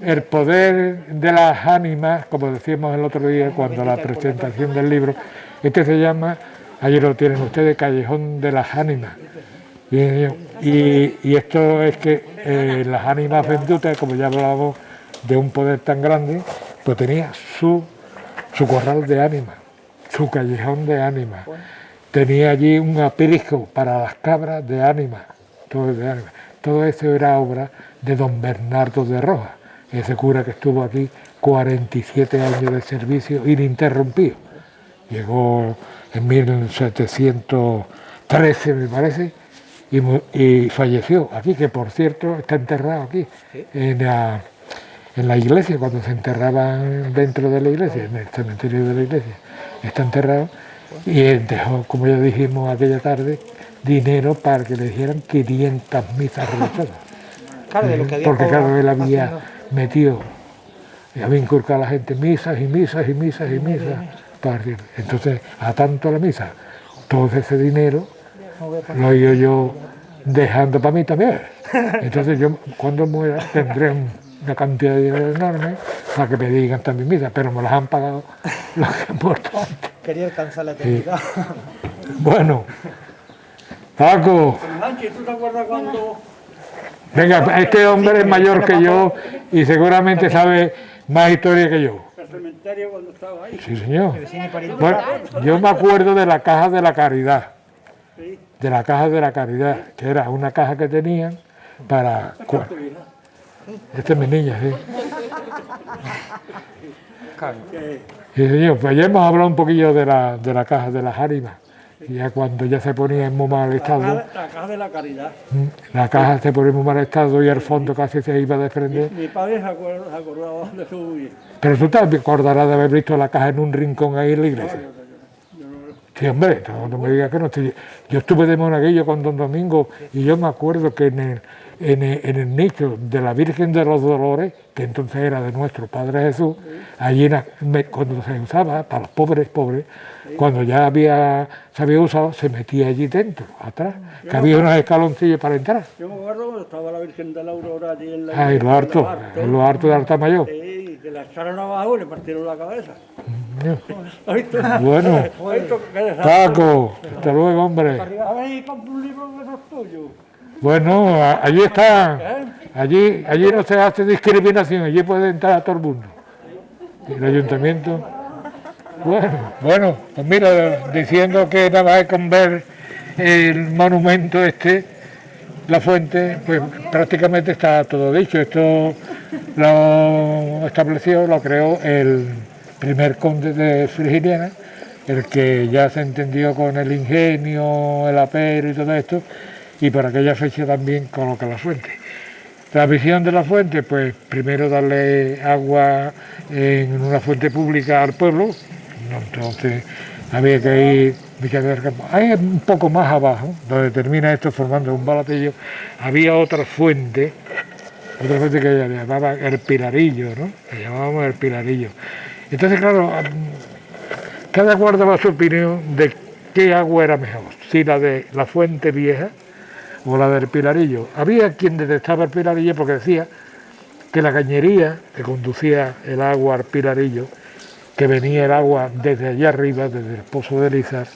El poder de las ánimas, como decíamos el otro día cuando la presentación del libro, este se llama, allí lo tienen ustedes, Callejón de las Ánimas. Y esto es que las ánimas benditas, como ya hablábamos de un poder tan grande, pues tenía su corral de ánimas, su callejón de ánimas. Tenía allí un aprisco para las cabras de ánimas, todo de ánimas. Todo eso era obra de don Bernardo de Rojas, ese cura que estuvo aquí 47 años de servicio ininterrumpido. Llegó en 1713, me parece, y falleció aquí, que por cierto está enterrado aquí, en la iglesia, cuando se enterraban dentro de la iglesia, en el cementerio de la iglesia, está enterrado, y dejó, como ya dijimos aquella tarde, dinero para que le dijeran 500 misas realizadas. Claro, de lo que había porque cobrado, claro, él había haciendo. metido, había inculcado a la gente misas y misas y misas y misas. Entonces, a tanto la misa, todo ese dinero lo he ido yo dejando para mí también. Entonces yo, cuando muera, tendré una cantidad de dinero enorme para que me digan también misas, pero me las han pagado lo que es importante. Quería alcanzar la eternidad. Bueno, Paco, Sánchez, ¿tú te acuerdas cuando venga, este hombre es mayor que yo y seguramente sabe más historia que yo. el cementerio cuando estaba ahí? Sí, señor. Bueno, yo me acuerdo de la Caja de la Caridad, de la Caja de la Caridad, que era una caja que tenían para... Esta es mi niña, sí. Sí, señor, pues ya hemos hablado un poquillo de la Caja de las Ánimas, y ya cuando ya se ponía en muy mal estado, La caja de la caridad. la caja se ponía en muy mal estado y el fondo casi se iba a desprender. Mi padre se acordaba de su bien. Pero tú te acordarás de haber visto la caja en un rincón ahí en la iglesia. Sí, hombre, no me digas que no estoy... Yo estuve de monaguillo con don Domingo y yo me acuerdo que en el nicho de la Virgen de los Dolores, que entonces era de nuestro Padre Jesús, allí cuando se usaba para los pobres, cuando ya se había usado, se metía allí dentro, atrás, que había unos escaloncillos para entrar. Yo me acuerdo cuando estaba la Virgen de la Aurora allí en la... En lo harto de Altamayor. Sí, que la echaron abajo y le partieron la cabeza. ¿Has visto? Bueno, ¿Has visto qué desastre? Paco, hasta luego, hombre. A ver, y compra un libro de los tuyos. Bueno, allí están. Allí no se hace discriminación, allí puede entrar todo el mundo. El ayuntamiento. Bueno, pues mira, diciendo que nada más con ver el monumento la fuente, pues prácticamente está todo dicho. Esto lo estableció, lo creó el primer conde de Frigiliana, el que ya se entendió con el ingenio, el apero y todo esto, y por aquella fecha también coloca la fuente. La visión de la fuente, pues primero darle agua en una fuente pública al pueblo, entonces había que ir muchas veces al campo. Ahí un poco más abajo, donde termina esto formando un balatillo, había otra fuente que le llamaban el Pilarillo, ¿no? Le llamábamos el Pilarillo. Entonces, claro, cada cual daba su opinión de qué agua era mejor, si la de la fuente vieja o la del Pilarillo. Había quien detestaba el Pilarillo porque decía que la cañería que conducía el agua al Pilarillo, que venía el agua desde allá arriba, desde el pozo de Lizar,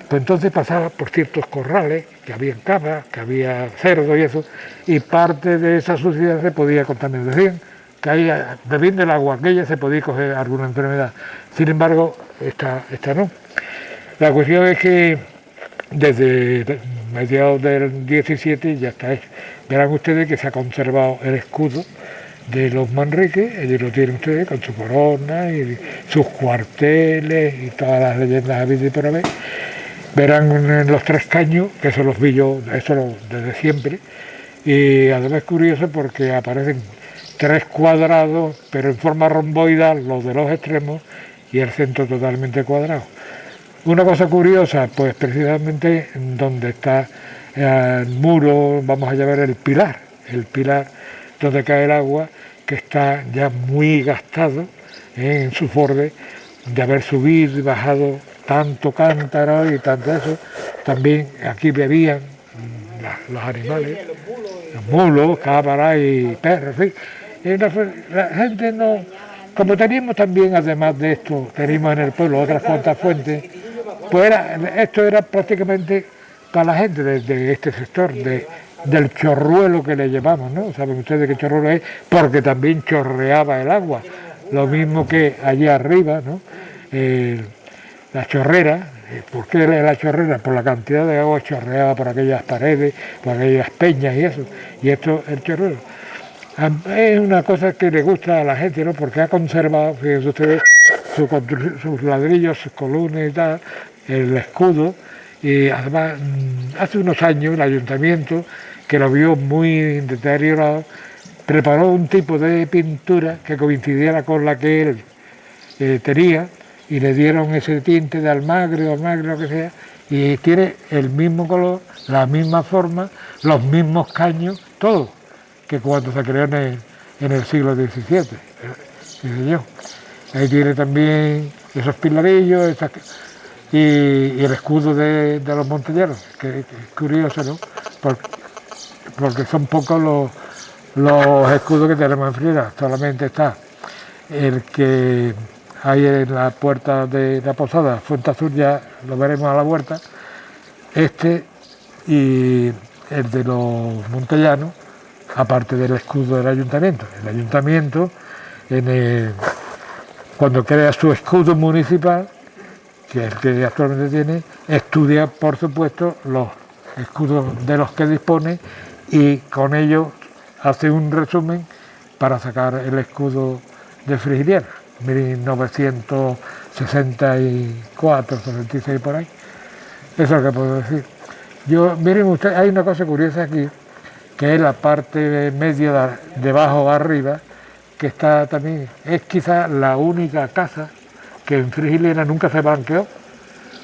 pues entonces pasaba por ciertos corrales, que había cabras, que había cerdos y eso, y parte de esa suciedad se podía contaminar. Decían que ahí, bebiendo el agua aquella, se podía coger alguna enfermedad. Sin embargo, esta no. La cuestión es que desde mediados del 17 ya está hecho. Verán ustedes que se ha conservado el escudo de los Manrique, allí lo tienen ustedes con su corona y sus cuarteles y todas las leyendas habidas y por haber. Verán en los 3 caños, que eso los vi yo, eso desde siempre, y además es curioso porque aparecen 3 cuadrados, pero en forma romboidal, los de los extremos, y el centro totalmente cuadrado. Una cosa curiosa, pues precisamente donde está el muro, vamos a llamar el pilar donde cae el agua, que está ya muy gastado en su borde, de haber subido y bajado tanto cántaro y tanto eso. También aquí bebían los animales, los mulos, cabras y perros, en fin. La gente no, como teníamos también, además de esto, teníamos en el pueblo otras cuantas fuentes, pues esto era prácticamente para la gente de este sector, del chorruelo que le llamamos, ¿no? Saben ustedes qué chorruelo es, porque también chorreaba el agua, lo mismo que allí arriba, ¿no? La chorrera. ¿Por qué la chorrera? Por la cantidad de agua chorreaba por aquellas paredes, por aquellas peñas y eso. Y esto, el chorrero. Es una cosa que le gusta a la gente, ¿no? Porque ha conservado, fíjense ustedes, sus ladrillos, sus columnas y tal, el escudo. Y además, hace unos años el ayuntamiento, que lo vio muy deteriorado, preparó un tipo de pintura que coincidiera con la que él tenía, y le dieron ese tinte de almagre, lo que sea, y tiene el mismo color, la misma forma, los mismos caños, todo, que cuando se creó en el siglo XVII, dice yo. Ahí tiene también esos pilarillos y el escudo de los montelleros, que es curioso, ¿no? Porque son pocos los escudos que tenemos en Frígilis. Solamente está el que hay en la puerta de la posada, Fuente Azul, ya lo veremos a la vuelta, y el de los montellanos, aparte del escudo del ayuntamiento. El ayuntamiento, cuando crea su escudo municipal, que es el que actualmente tiene, estudia, por supuesto, los escudos de los que dispone y con ello hace un resumen para sacar el escudo de Frigiliana, 1964, 66 por ahí. Eso es lo que puedo decir. Miren ustedes, hay una cosa curiosa aquí, que es la parte media de abajo arriba, que está también, es quizá la única casa que en Frigiliana nunca se blanqueó,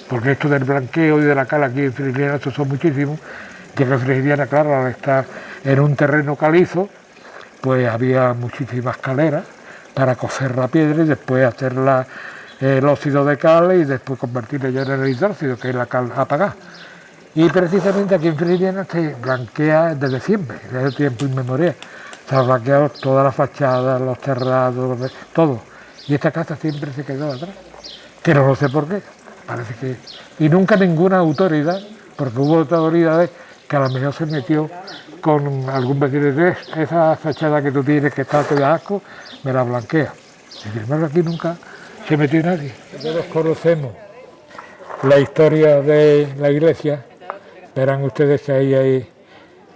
porque esto del blanqueo y de la cal aquí en Frigiliana, estos son muchísimos, ya que Frigiliana, claro, al estar en un terreno calizo, pues había muchísimas caleras para cocer la piedra y después hacer el óxido de cal y después convertirla ya en el hidróxido, que es la cal apagada. Y precisamente aquí en Frigiliana se blanquea desde siempre, desde tiempo inmemorial. Se ha blanqueado todas las fachadas, los terrados, todo. Y esta casa siempre se quedó atrás, que no sé por qué, parece que... Y nunca ninguna autoridad, porque hubo autoridades que a lo mejor se metió con algún vecino de esa fachada que tú tienes que está de asco, me la blanquea. Sin embargo, aquí nunca se metió nadie. Todos conocemos la historia de la iglesia. Verán ustedes que ahí hay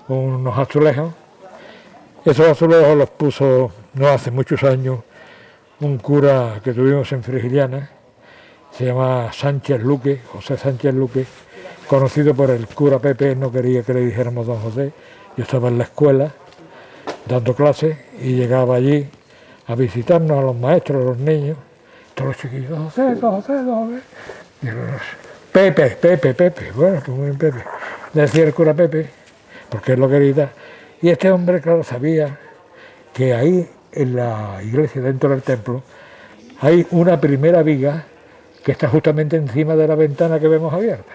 unos azulejos. Esos azulejos los puso no hace muchos años un cura que tuvimos en Frigiliana, se llama Sánchez Luque, José Sánchez Luque, conocido por el cura Pepe, no quería que le dijéramos don José. Yo estaba en la escuela dando clases y llegaba allí a visitarnos a los maestros, a los niños, todos los chiquillos, don José, don José, don José. Y yo, Pepe, Pepe, Pepe, bueno, pues muy bien, Pepe. Le decía el cura Pepe, porque él lo quería. Y este hombre, claro, sabía que ahí en la iglesia, dentro del templo, hay una primera viga que está justamente encima de la ventana que vemos abierta.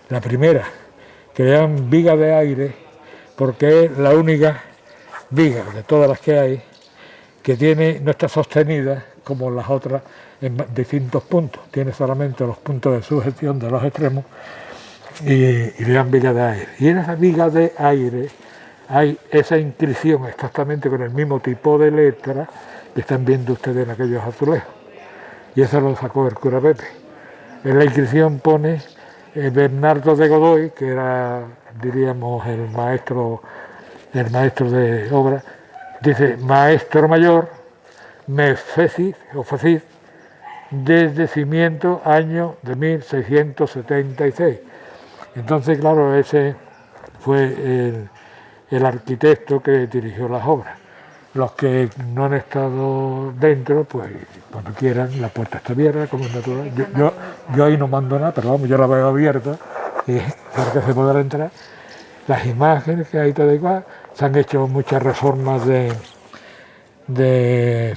La primera, que le llaman viga de aire, porque es la única viga de todas las que hay que no está sostenida como las otras en distintos puntos, tiene solamente los puntos de sujeción de los extremos y le llaman viga de aire. Y en esa viga de aire hay esa inscripción exactamente con el mismo tipo de letra que están viendo ustedes en aquellos azulejos. Y eso lo sacó el cura Pepe. En la inscripción pone Bernardo de Godoy, que era, diríamos, el maestro de obra, dice, maestro mayor, me fecid, desde cimiento año de 1676. Entonces, claro, ese fue el arquitecto que dirigió las obras. Los que no han estado dentro, pues cuando quieran, la puerta está abierta, como es natural. Yo ahí no mando nada, pero vamos, yo la veo abierta y para que se pueda entrar. Las imágenes que hay todo igual, se han hecho muchas reformas de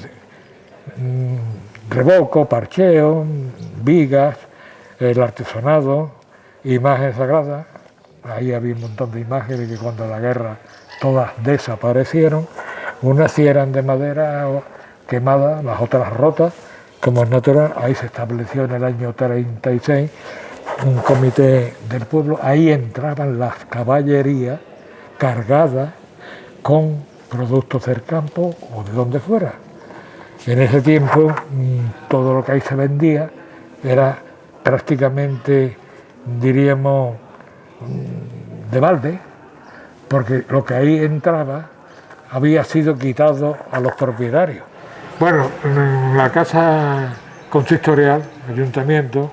revoco, parcheo, vigas, el artesonado, imágenes sagradas. Ahí había un montón de imágenes que cuando la guerra todas desaparecieron. Unas sí eran de madera quemada, las otras rotas, como es natural. Ahí se estableció en el año 36 un comité del pueblo. Ahí entraban las caballerías cargadas con productos del campo o de donde fuera. En ese tiempo todo lo que ahí se vendía era prácticamente, diríamos, de balde, porque lo que ahí entraba había sido quitado a los propietarios. Bueno, en la casa consistorial, el ayuntamiento,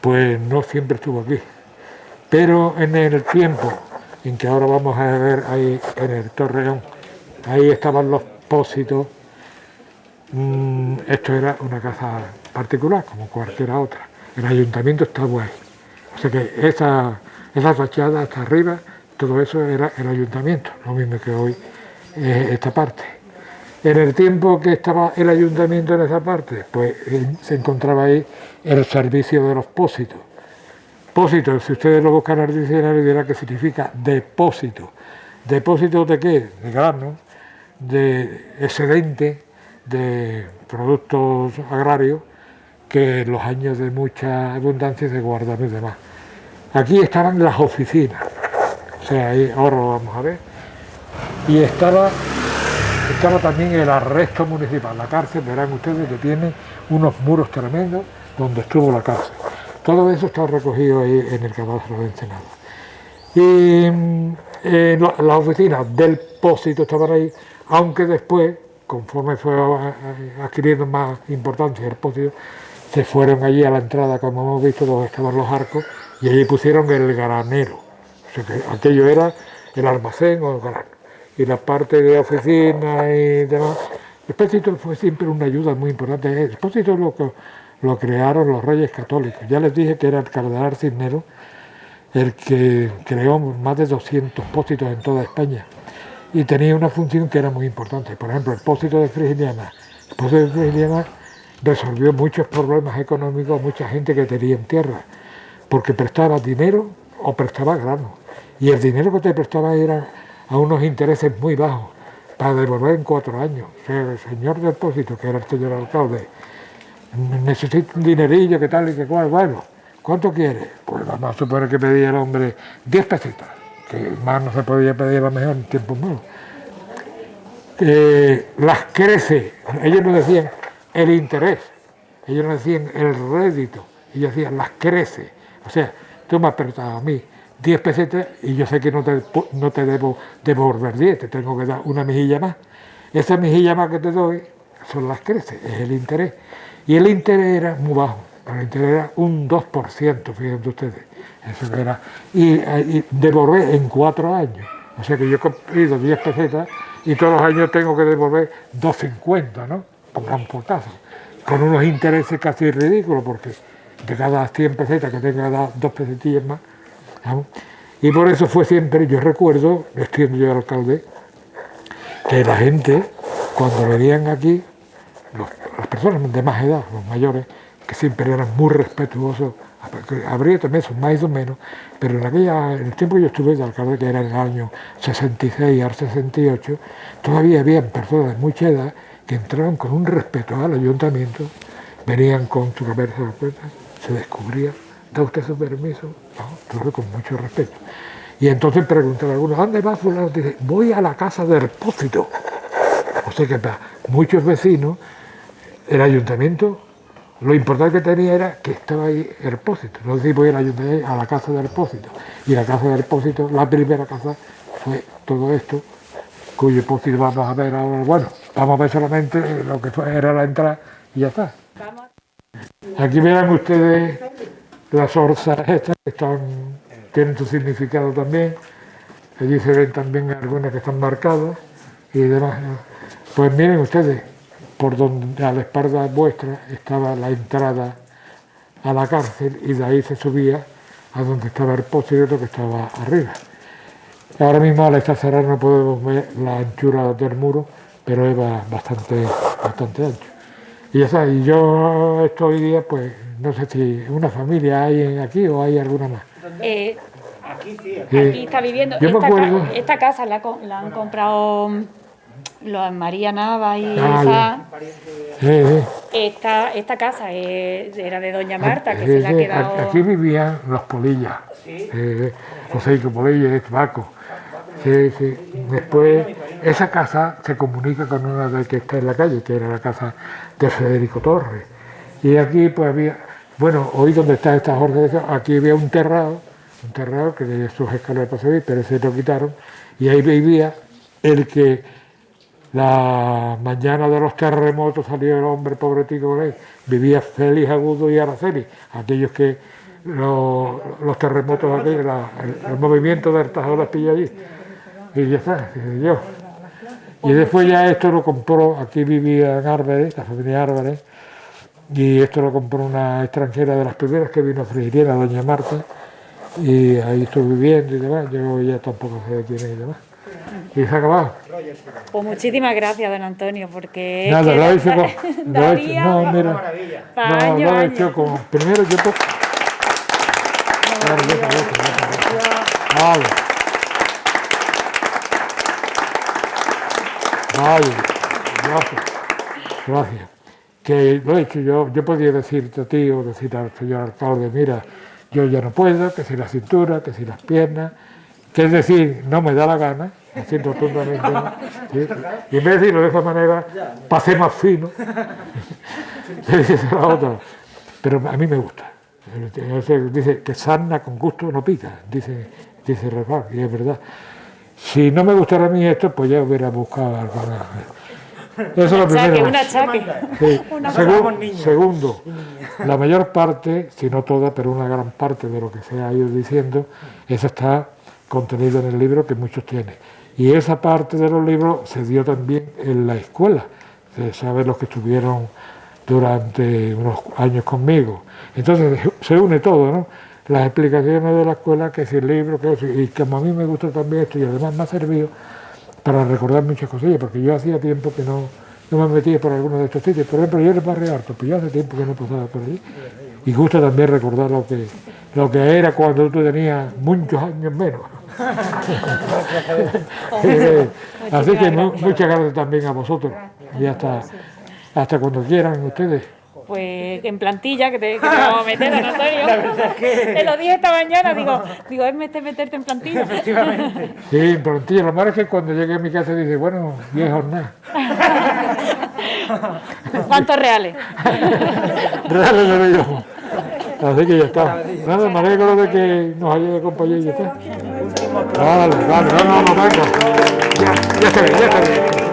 pues no siempre estuvo aquí. Pero en el tiempo en que ahora vamos a ver ahí en el Torreón, ahí estaban los pósitos. Esto era una casa particular, como cualquier otra. El ayuntamiento estaba ahí. O sea que esa fachada hasta arriba, todo eso era el ayuntamiento, lo mismo que hoy esta parte. En el tiempo que estaba el ayuntamiento en esa parte, pues se encontraba ahí el servicio de los pósitos. Pósitos, si ustedes lo buscan en el diccionario, dirá que significa depósito. ¿Depósito de qué? De grano, de excedente, de productos agrarios, que en los años de mucha abundancia se guardan y demás. Aquí estaban las oficinas, o sea, ahí ahora lo vamos a ver. Y estaba también el arresto municipal, la cárcel, verán ustedes que tiene unos muros tremendos donde estuvo la cárcel. Todo eso está recogido ahí en el cadastro de Ensenada. Y las oficinas del pósito estaban ahí, aunque después, conforme fue adquiriendo más importancia el pósito, se fueron allí a la entrada, como hemos visto, donde estaban los arcos, y allí pusieron el granero. O sea que aquello era el almacén o el grano. Y la parte de oficina y demás. El pósito fue siempre una ayuda muy importante. El pósito lo crearon los Reyes Católicos. Ya les dije que era el cardenal Cisneros el que creó más de 200 pósitos en toda España. Y tenía una función que era muy importante. Por ejemplo, el pósito de Frigiliana. El pósito de Frigiliana resolvió muchos problemas económicos a mucha gente que tenía en tierra, porque prestaba dinero o prestaba grano. Y el dinero que te prestaba era a unos intereses muy bajos, para devolver en 4 años. O sea, el señor del pósito, que era el señor alcalde, necesito un dinerillo, que tal y que cual, bueno, ¿cuánto quiere? Pues vamos a suponer que pedía el hombre 10 pesitas, que más no se podía pedir a lo mejor en tiempos malos. Las crece, ellos no decían el interés, ellos no decían el rédito, ellos decían las crece. O sea, tú me has prestado a mí 10 pesetas y yo sé que no te debo devolver 10, te tengo que dar una mejilla más. Esa mejilla más que te doy son las creces, es el interés. Y el interés era muy bajo. el interés era un 2%, fíjense ustedes. Eso que era. Y devolver en 4 años. O sea que yo he cogido 10 pesetas y todos los años tengo que devolver 2,50, ¿no? Pongamos por caso. Con unos intereses casi ridículos, porque de cada 100 pesetas que tenga que dar 2 pesetillas más. ¿No? Y por eso fue siempre, yo recuerdo, siendo yo alcalde, que la gente, cuando venían aquí, las personas de más edad, los mayores, que siempre eran muy respetuosos, habría también sus más y sus menos, pero en el tiempo que yo estuve de alcalde, que era en el año 66 al 68, todavía había personas de mucha edad que entraban con un respeto al ayuntamiento, venían con su cabeza a la puerta, se descubrían, ¿da usted su permiso? No, todo con mucho respeto. Y entonces preguntaba a algunos, ¿dónde va fulano? Dice, voy a la casa del Pósito. O sea que para muchos vecinos, el ayuntamiento, lo importante que tenía era que estaba ahí el Pósito. No decir voy a la casa del Pósito. Y la casa del Pósito, la primera casa, fue todo esto, cuyo Pósito vamos a ver ahora. Bueno, vamos a ver solamente lo que era la entrada y ya está. Aquí verán ustedes las orzas estas que tienen su significado también. Allí se ven también algunas que están marcadas y demás. Pues miren ustedes, por donde a la espalda vuestra estaba la entrada a la cárcel y de ahí se subía a donde estaba el Pósito que estaba arriba. Ahora mismo al estar cerrado no podemos ver la anchura del muro, pero es bastante ancho. Y ya está, y yo hoy día, pues, no sé si una familia hay aquí o hay alguna más. Aquí sí. Aquí está viviendo. Yo me acuerdo. Esta casa la han comprado María Nava y Esta casa era de doña Marta, que se la ha quedado. Aquí vivían los Polillas, José Polilla y Paco. Sí. Después, esa casa se comunica con una de que está en la calle, que era la casa de Federico Torres. Y aquí, pues había, bueno, hoy donde está esta Jorge, aquí había un terrado que tenía sus escaleras para subir, pero ese lo quitaron. Y ahí vivía el que la mañana de los terremotos salió el hombre pobretico con él. Vivía Félix Agudo y Araceli, aquellos que los terremotos aquí, el movimiento del Tajo las pilló allí. Y ya está, yo. Y después ya esto lo compró, aquí vivía en Álvarez, la familia Álvarez, y esto lo compró una extranjera de las primeras que vino a Frigiliana, doña Marta, y ahí estuve viviendo y demás, yo ya tampoco sé de quién es y demás. Y se ha acabado. Pues muchísimas gracias, don Antonio, porque nada, es lo he hecho daría lo he hecho con... Primero yo... Vale, gracias. Que lo he hecho yo podía decirte a ti o decir al señor alcalde, mira, yo ya no puedo, que si la cintura, que si las piernas, que es decir, no me da la gana, así rotundamente, ¿sí? Y en vez de decirlo de esa manera, pasé más fino, le dice la otra, pero a mí me gusta. Dice que sarna con gusto no pica, dice Refán, y es verdad. Si no me gustara a mí esto, pues ya hubiera buscado alguna. Eso es lo primero. Un achaque. Sí. Segundo, la mayor parte, si no toda, pero una gran parte de lo que se ha ido diciendo, eso está contenido en el libro que muchos tienen. Y esa parte de los libros se dio también en la escuela. Se sabe los que estuvieron durante unos años conmigo. Entonces se une todo, ¿no? Las explicaciones de la escuela, que si el libro, que eso, y como a mí me gusta también esto, y además me ha servido para recordar muchas cosillas, porque yo hacía tiempo que no me metía por algunos de estos sitios. Por ejemplo, yo en el barrio Alto, pues yo hace tiempo que no pasaba por allí. Y gusta también recordar lo que era cuando tú tenías muchos años menos. Así que muchas gracias también a vosotros. Y hasta cuando quieran ustedes. Pues en plantilla, que te vamos a meter, don Antonio. Te lo dije esta mañana, digo, es meterte en plantilla. Efectivamente. Sí, en plantilla. Lo malo es que cuando llegue a mi casa dice, bueno, 10 jornadas. ¿Cuántos reales? Reales no lo llamo. Así que ya está. Nada, me alegro de que nos haya acompañado y ya está. Vale, no, venga. Ya está bien.